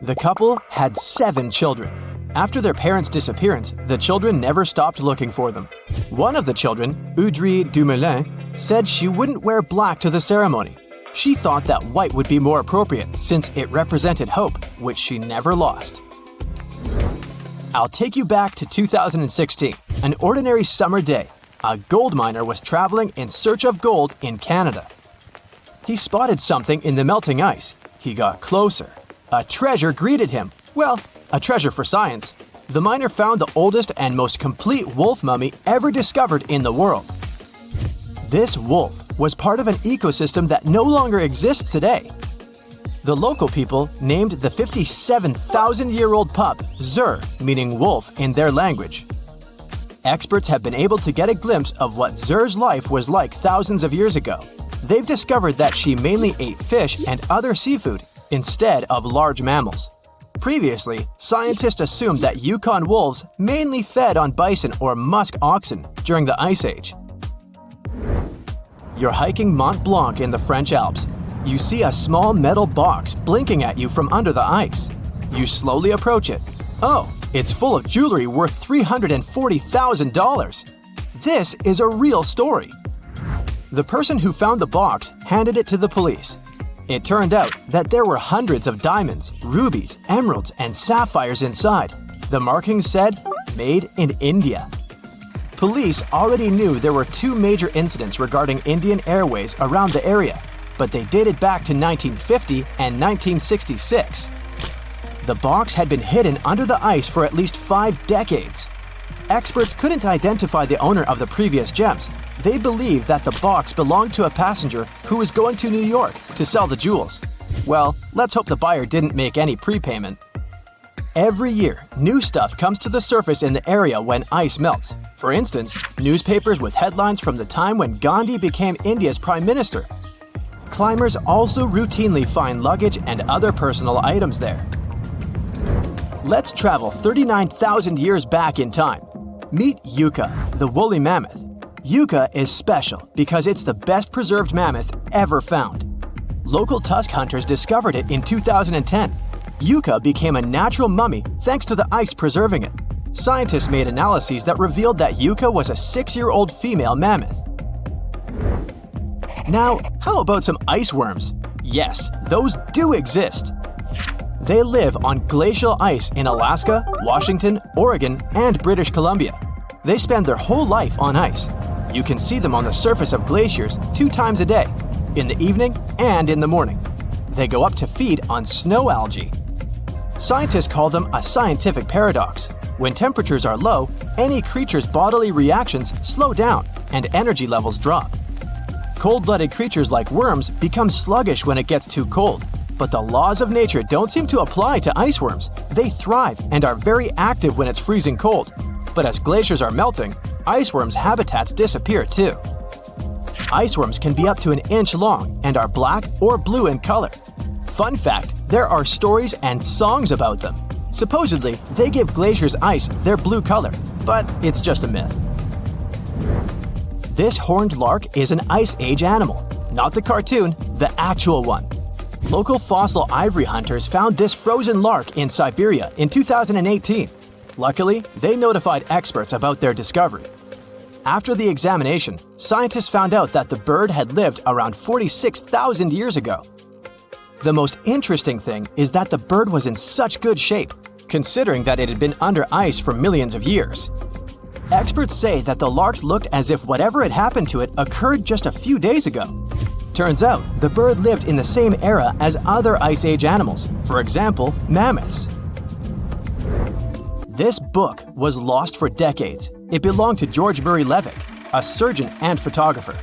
The couple had 7 children. After their parents' disappearance, the children never stopped looking for them. One of the children, Audrey Dumoulin, said she wouldn't wear black to the ceremony. She thought that white would be more appropriate since it represented hope, which she never lost. I'll take you back to 2016, an ordinary summer day. A gold miner was traveling in search of gold in Canada. He spotted something in the melting ice. He got closer. A treasure greeted him. Well, a treasure for science. The miner found the oldest and most complete wolf mummy ever discovered in the world. This wolf was part of an ecosystem that no longer exists today. The local people named the 57,000-year-old pup Zur, meaning wolf in their language. Experts have been able to get a glimpse of what Zur's life was like thousands of years ago. They've discovered that she mainly ate fish and other seafood instead of large mammals. Previously, scientists assumed that Yukon wolves mainly fed on bison or musk oxen during the Ice Age. You're hiking Mont Blanc in the French Alps. You see a small metal box blinking at you from under the ice. You slowly approach it. Oh, it's full of jewelry worth $340,000. This is a real story. The person who found the box handed it to the police. It turned out that there were hundreds of diamonds, rubies, emeralds, and sapphires inside. The markings said, "Made in India." Police already knew there were 2 major incidents regarding Indian Airways around the area, but they dated back to 1950 and 1966. The box had been hidden under the ice for at least 5 decades. Experts couldn't identify the owner of the previous gems. They believed that the box belonged to a passenger who was going to New York to sell the jewels. Well, let's hope the buyer didn't make any prepayment. Every year, new stuff comes to the surface in the area when ice melts. For instance, newspapers with headlines from the time when Gandhi became India's prime minister. Climbers also routinely find luggage and other personal items there. Let's travel 39,000 years back in time. Meet Yucca, the woolly mammoth. Yucca is special because it's the best preserved mammoth ever found. Local tusk hunters discovered it in 2010. Yucca became a natural mummy thanks to the ice preserving it. Scientists made analyses that revealed that Yucca was a 6-year-old female mammoth. Now, how about some ice worms? Yes, those do exist. They live on glacial ice in Alaska, Washington, Oregon, and British Columbia. They spend their whole life on ice. You can see them on the surface of glaciers 2 times a day, in the evening and in the morning. They go up to feed on snow algae. Scientists call them a scientific paradox. When temperatures are low, any creature's bodily reactions slow down and energy levels drop. Cold-blooded creatures like worms become sluggish when it gets too cold. But the laws of nature don't seem to apply to ice worms. They thrive and are very active when it's freezing cold. But as glaciers are melting, ice worms' habitats disappear too. Ice worms can be up to an inch long and are black or blue in color. Fun fact, there are stories and songs about them. Supposedly, they give glaciers' ice their blue color, but it's just a myth. This horned lark is an Ice Age animal, not the cartoon, the actual one. Local fossil ivory hunters found this frozen lark in Siberia in 2018. Luckily, they notified experts about their discovery. After the examination, scientists found out that the bird had lived around 46,000 years ago. The most interesting thing is that the bird was in such good shape, considering that it had been under ice for millions of years. Experts say that the lark looked as if whatever had happened to it occurred just a few days ago. Turns out, the bird lived in the same era as other Ice Age animals, for example, mammoths. This book was lost for decades. It belonged to George Murray Levick, a surgeon and photographer.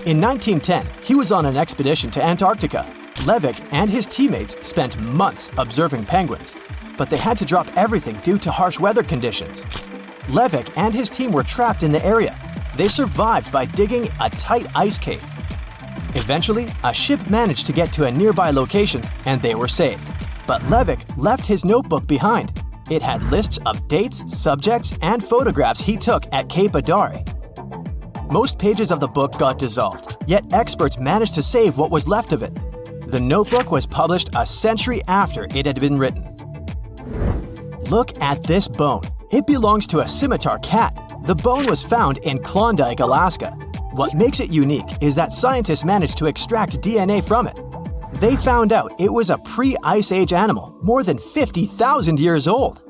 In 1910, he was on an expedition to Antarctica. Levick and his teammates spent months observing penguins, but they had to drop everything due to harsh weather conditions. Levick and his team were trapped in the area. They survived by digging a tight ice cave. Eventually, a ship managed to get to a nearby location and they were saved. But Levick left his notebook behind. It had lists of dates, subjects, and photographs he took at Cape Adare. Most pages of the book got dissolved, yet experts managed to save what was left of it. The notebook was published a century after it had been written. Look at this bone. It belongs to a scimitar cat. The bone was found in Klondike, Alaska. What makes it unique is that scientists managed to extract DNA from it. They found out it was a pre-Ice Age animal, more than 50,000 years old.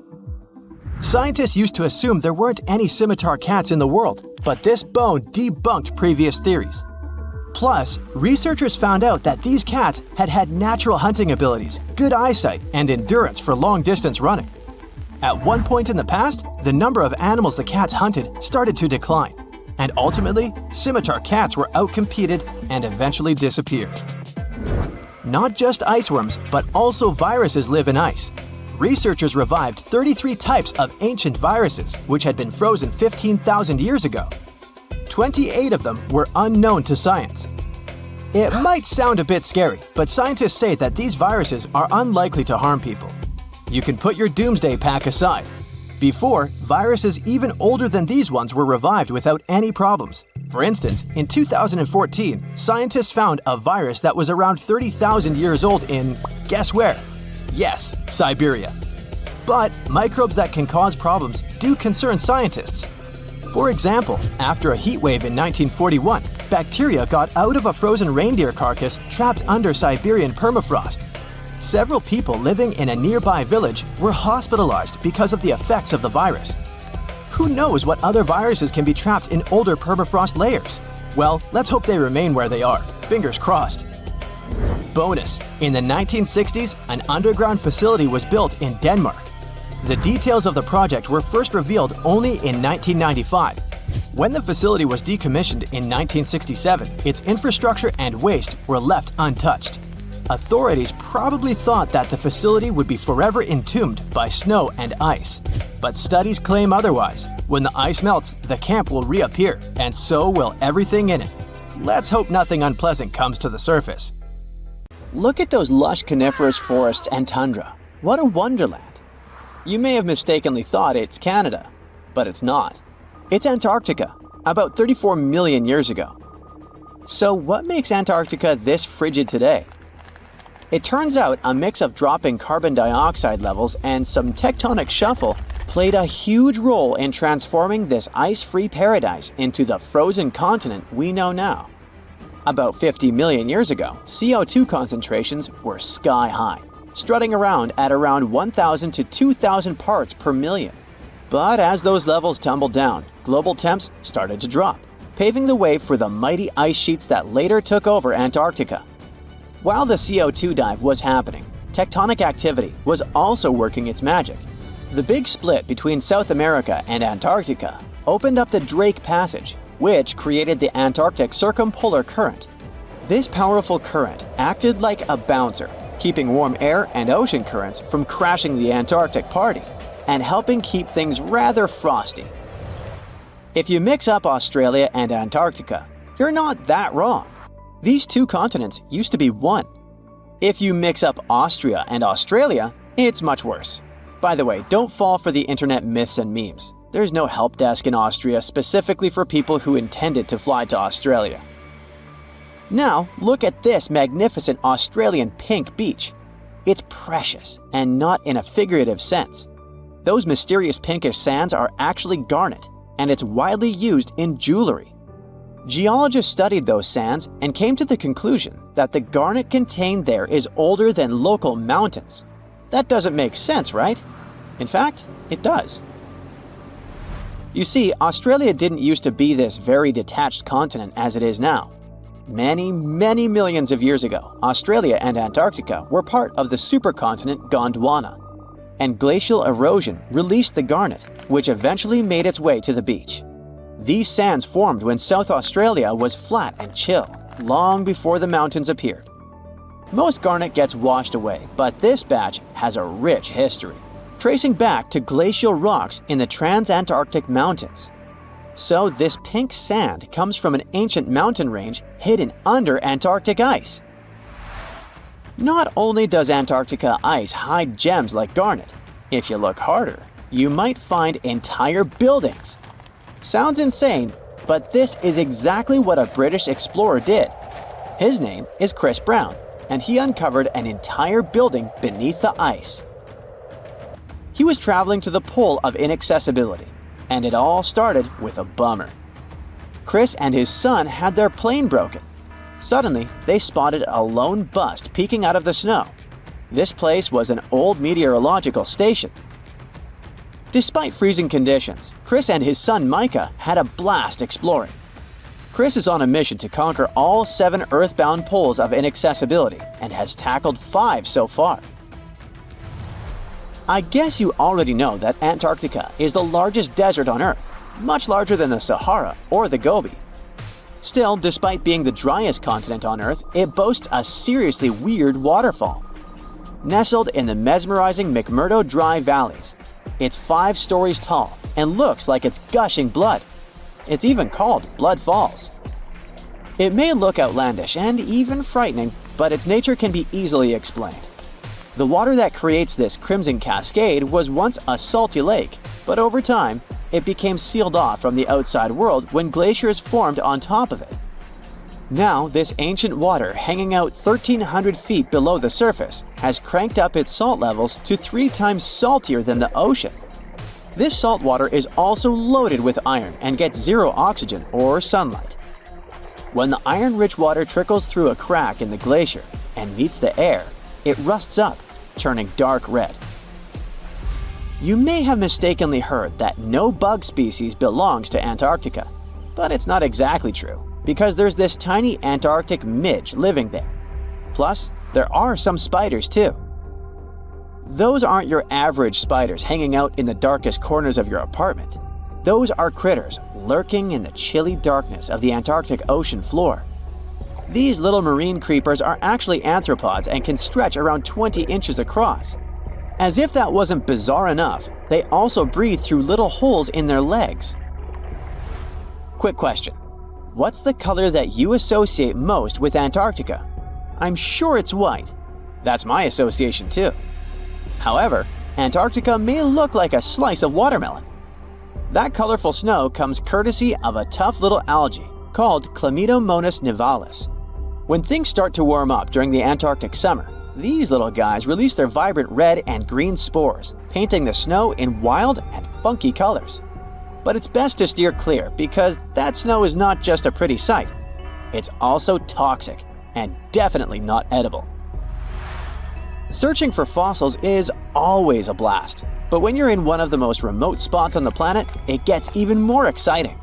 Scientists used to assume there weren't any scimitar cats in the world, but this bone debunked previous theories. Plus, researchers found out that these cats had had natural hunting abilities, good eyesight, and endurance for long-distance running. At one point in the past, the number of animals the cats hunted started to decline, and ultimately, scimitar cats were outcompeted and eventually disappeared. Not just iceworms, but also viruses live in ice. Researchers revived 33 types of ancient viruses which had been frozen 15,000 years ago. 28 of them were unknown to science. It might sound a bit scary, but scientists say that these viruses are unlikely to harm people. You can put your doomsday pack aside. Before, viruses even older than these ones were revived without any problems. For instance, in 2014, scientists found a virus that was around 30,000 years old in, guess where? Yes, Siberia. But microbes that can cause problems do concern scientists. For example, after a heat wave in 1941, bacteria got out of a frozen reindeer carcass trapped under Siberian permafrost. Several people living in a nearby village were hospitalized because of the effects of the virus. Who knows what other viruses can be trapped in older permafrost layers? Well, let's hope they remain where they are. Fingers crossed. Bonus: in the 1960s, an underground facility was built in Denmark. The details of the project were first revealed only in 1995. When the facility was decommissioned in 1967, its infrastructure and waste were left untouched. Authorities probably thought that the facility would be forever entombed by snow and ice. But studies claim otherwise. When the ice melts, the camp will reappear, and so will everything in it. Let's hope nothing unpleasant comes to the surface. Look at those lush coniferous forests and tundra. What a wonderland. You may have mistakenly thought it's Canada, but it's not. It's Antarctica, about 34 million years ago. So what makes Antarctica this frigid today? It turns out a mix of dropping carbon dioxide levels and some tectonic shuffle played a huge role in transforming this ice-free paradise into the frozen continent we know now. About 50 million years ago, CO2 concentrations were sky high. strutting around at around 1,000 to 2,000 parts per million. But as those levels tumbled down, global temps started to drop, paving the way for the mighty ice sheets that later took over Antarctica. While the CO2 dive was happening, tectonic activity was also working its magic. The big split between South America and Antarctica opened up the Drake Passage, which created the Antarctic circumpolar current. This powerful current acted like a bouncer, keeping warm air and ocean currents from crashing the Antarctic party, and helping keep things rather frosty. If you mix up Australia and Antarctica, you're not that wrong. These two continents used to be one. If you mix up Austria and Australia, it's much worse. By the way, don't fall for the internet myths and memes. There's no help desk in Austria specifically for people who intended to fly to Australia. Now, look at this magnificent Australian pink beach. It's precious, and not in a figurative sense. Those mysterious pinkish sands are actually garnet, and it's widely used in jewelry. Geologists studied those sands and came to the conclusion that the garnet contained there is older than local mountains. That doesn't make sense, right? In fact, it does. You see, Australia didn't used to be this very detached continent as it is now. Many millions of years ago, Australia and Antarctica were part of the supercontinent Gondwana, and glacial erosion released the garnet, which eventually made its way to the beach. These sands formed when South Australia was flat and chill, long before the mountains appeared. Most garnet gets washed away, but this batch has a rich history, tracing back to glacial rocks in the Transantarctic Mountains. So this pink sand comes from an ancient mountain range hidden under Antarctic ice. Not only does Antarctica ice hide gems like garnet, if you look harder, you might find entire buildings. Sounds insane, but this is exactly what a British explorer did. His name is Chris Brown, and he uncovered an entire building beneath the ice. He was traveling to the pole of inaccessibility, and it all started with a bummer. Chris and his son had their plane broken. Suddenly, they spotted a lone bust peeking out of the snow. This place was an old meteorological station. Despite freezing conditions, Chris and his son Micah had a blast exploring. Chris is on a mission to conquer all 7 earthbound poles of inaccessibility and has tackled 5 so far. I guess you already know that Antarctica is the largest desert on Earth, much larger than the Sahara or the Gobi. Still, despite being the driest continent on Earth, it boasts a seriously weird waterfall. Nestled in the mesmerizing McMurdo Dry Valleys, it's 5 stories tall and looks like it's gushing blood. It's even called Blood Falls. It may look outlandish and even frightening, but its nature can be easily explained. The water that creates this crimson cascade was once a salty lake, but over time, it became sealed off from the outside world when glaciers formed on top of it. Now, this ancient water hanging out 1,300 feet below the surface has cranked up its salt levels to 3 times saltier than the ocean. This salt water is also loaded with iron and gets 0 oxygen or sunlight. When the iron-rich water trickles through a crack in the glacier and meets the air, it rusts up, turning dark red. You may have mistakenly heard that no bug species belongs to Antarctica, but it's not exactly true, because there's this tiny Antarctic midge living there. Plus, there are some spiders too. Those aren't your average spiders hanging out in the darkest corners of your apartment. Those are critters lurking in the chilly darkness of the Antarctic ocean floor. These little marine creepers are actually arthropods and can stretch around 20 inches across. As if that wasn't bizarre enough, they also breathe through little holes in their legs. Quick question. What's the color that you associate most with Antarctica? I'm sure it's white. That's my association too. However, Antarctica may look like a slice of watermelon. That colorful snow comes courtesy of a tough little algae called Chlamydomonas nivalis. When things start to warm up during the Antarctic summer, these little guys release their vibrant red and green spores, painting the snow in wild and funky colors. But it's best to steer clear because that snow is not just a pretty sight. It's also toxic and definitely not edible. Searching for fossils is always a blast, but when you're in one of the most remote spots on the planet, it gets even more exciting.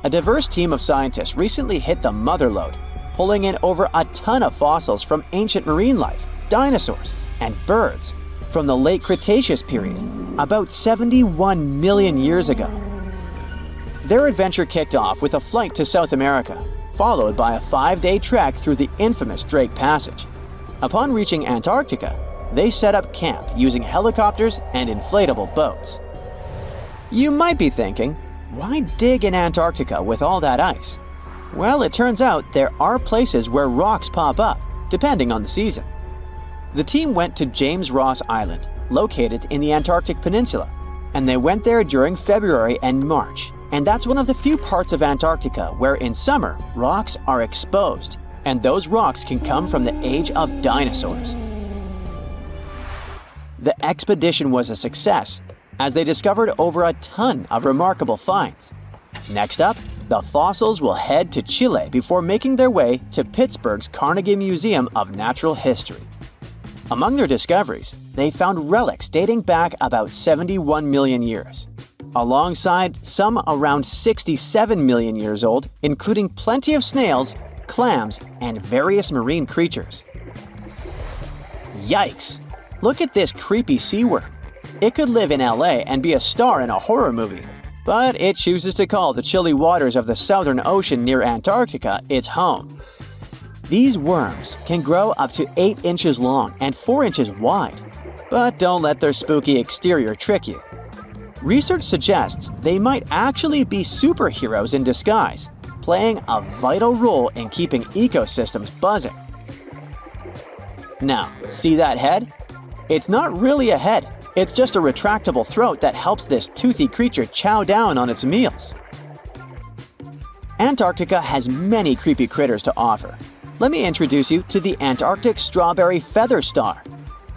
A diverse team of scientists recently hit the mother lode, pulling in over a ton of fossils from ancient marine life, dinosaurs, and birds from the late Cretaceous period, about 71 million years ago. Their adventure kicked off with a flight to South America, followed by a 5-day trek through the infamous Drake Passage. Upon reaching Antarctica, they set up camp using helicopters and inflatable boats. You might be thinking, why dig in Antarctica with all that ice? Well, it turns out there are places where rocks pop up, depending on the season. The team went to James Ross Island, located in the Antarctic Peninsula, and they went there during February and March. And that's one of the few parts of Antarctica where in summer, rocks are exposed, and those rocks can come from the age of dinosaurs. The expedition was a success, as they discovered over a ton of remarkable finds. Next up, the fossils will head to Chile before making their way to Pittsburgh's Carnegie Museum of Natural History. Among their discoveries, they found relics dating back about 71 million years, alongside some around 67 million years old, including plenty of snails, clams, and various marine creatures. Yikes! Look at this creepy sea worm. It could live in LA and be a star in a horror movie, but it chooses to call the chilly waters of the Southern Ocean near Antarctica its home. These worms can grow up to 8 inches long and 4 inches wide, but don't let their spooky exterior trick you. Research suggests they might actually be superheroes in disguise, playing a vital role in keeping ecosystems buzzing. Now, see that head? It's not really a head, it's just a retractable throat that helps this toothy creature chow down on its meals. Antarctica has many creepy critters to offer. Let me introduce you to the Antarctic strawberry feather star.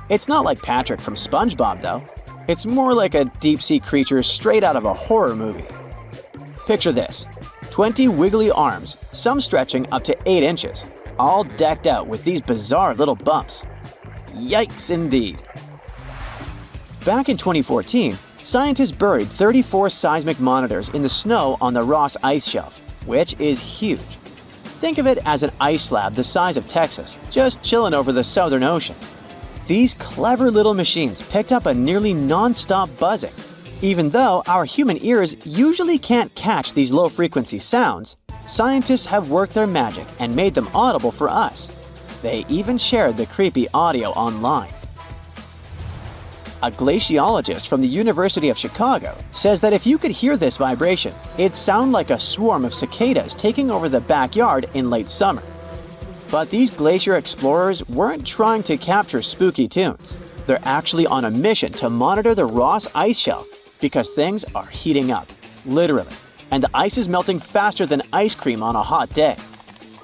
It's not like Patrick from SpongeBob though. It's more like a deep-sea creature straight out of a horror movie. Picture this, 20 wiggly arms, some stretching up to 8 inches, all decked out with these bizarre little bumps. Yikes indeed. Back in 2014, scientists buried 34 seismic monitors in the snow on the Ross Ice Shelf, which is huge. Think of it as an ice slab the size of Texas, just chilling over the Southern Ocean. These clever little machines picked up a nearly non-stop buzzing. Even though our human ears usually can't catch these low-frequency sounds, scientists have worked their magic and made them audible for us. They even shared the creepy audio online. A glaciologist from the University of Chicago says that if you could hear this vibration, it'd sound like a swarm of cicadas taking over the backyard in late summer. But these glacier explorers weren't trying to capture spooky tunes. They're actually on a mission to monitor the Ross Ice Shelf because things are heating up, literally, and the ice is melting faster than ice cream on a hot day.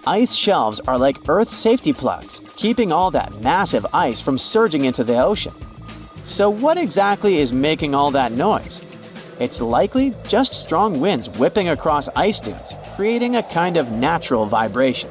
Ice shelves are like Earth's safety plugs, keeping all that massive ice from surging into the ocean. So what exactly is making all that noise? It's likely just strong winds whipping across ice dunes, creating a kind of natural vibration.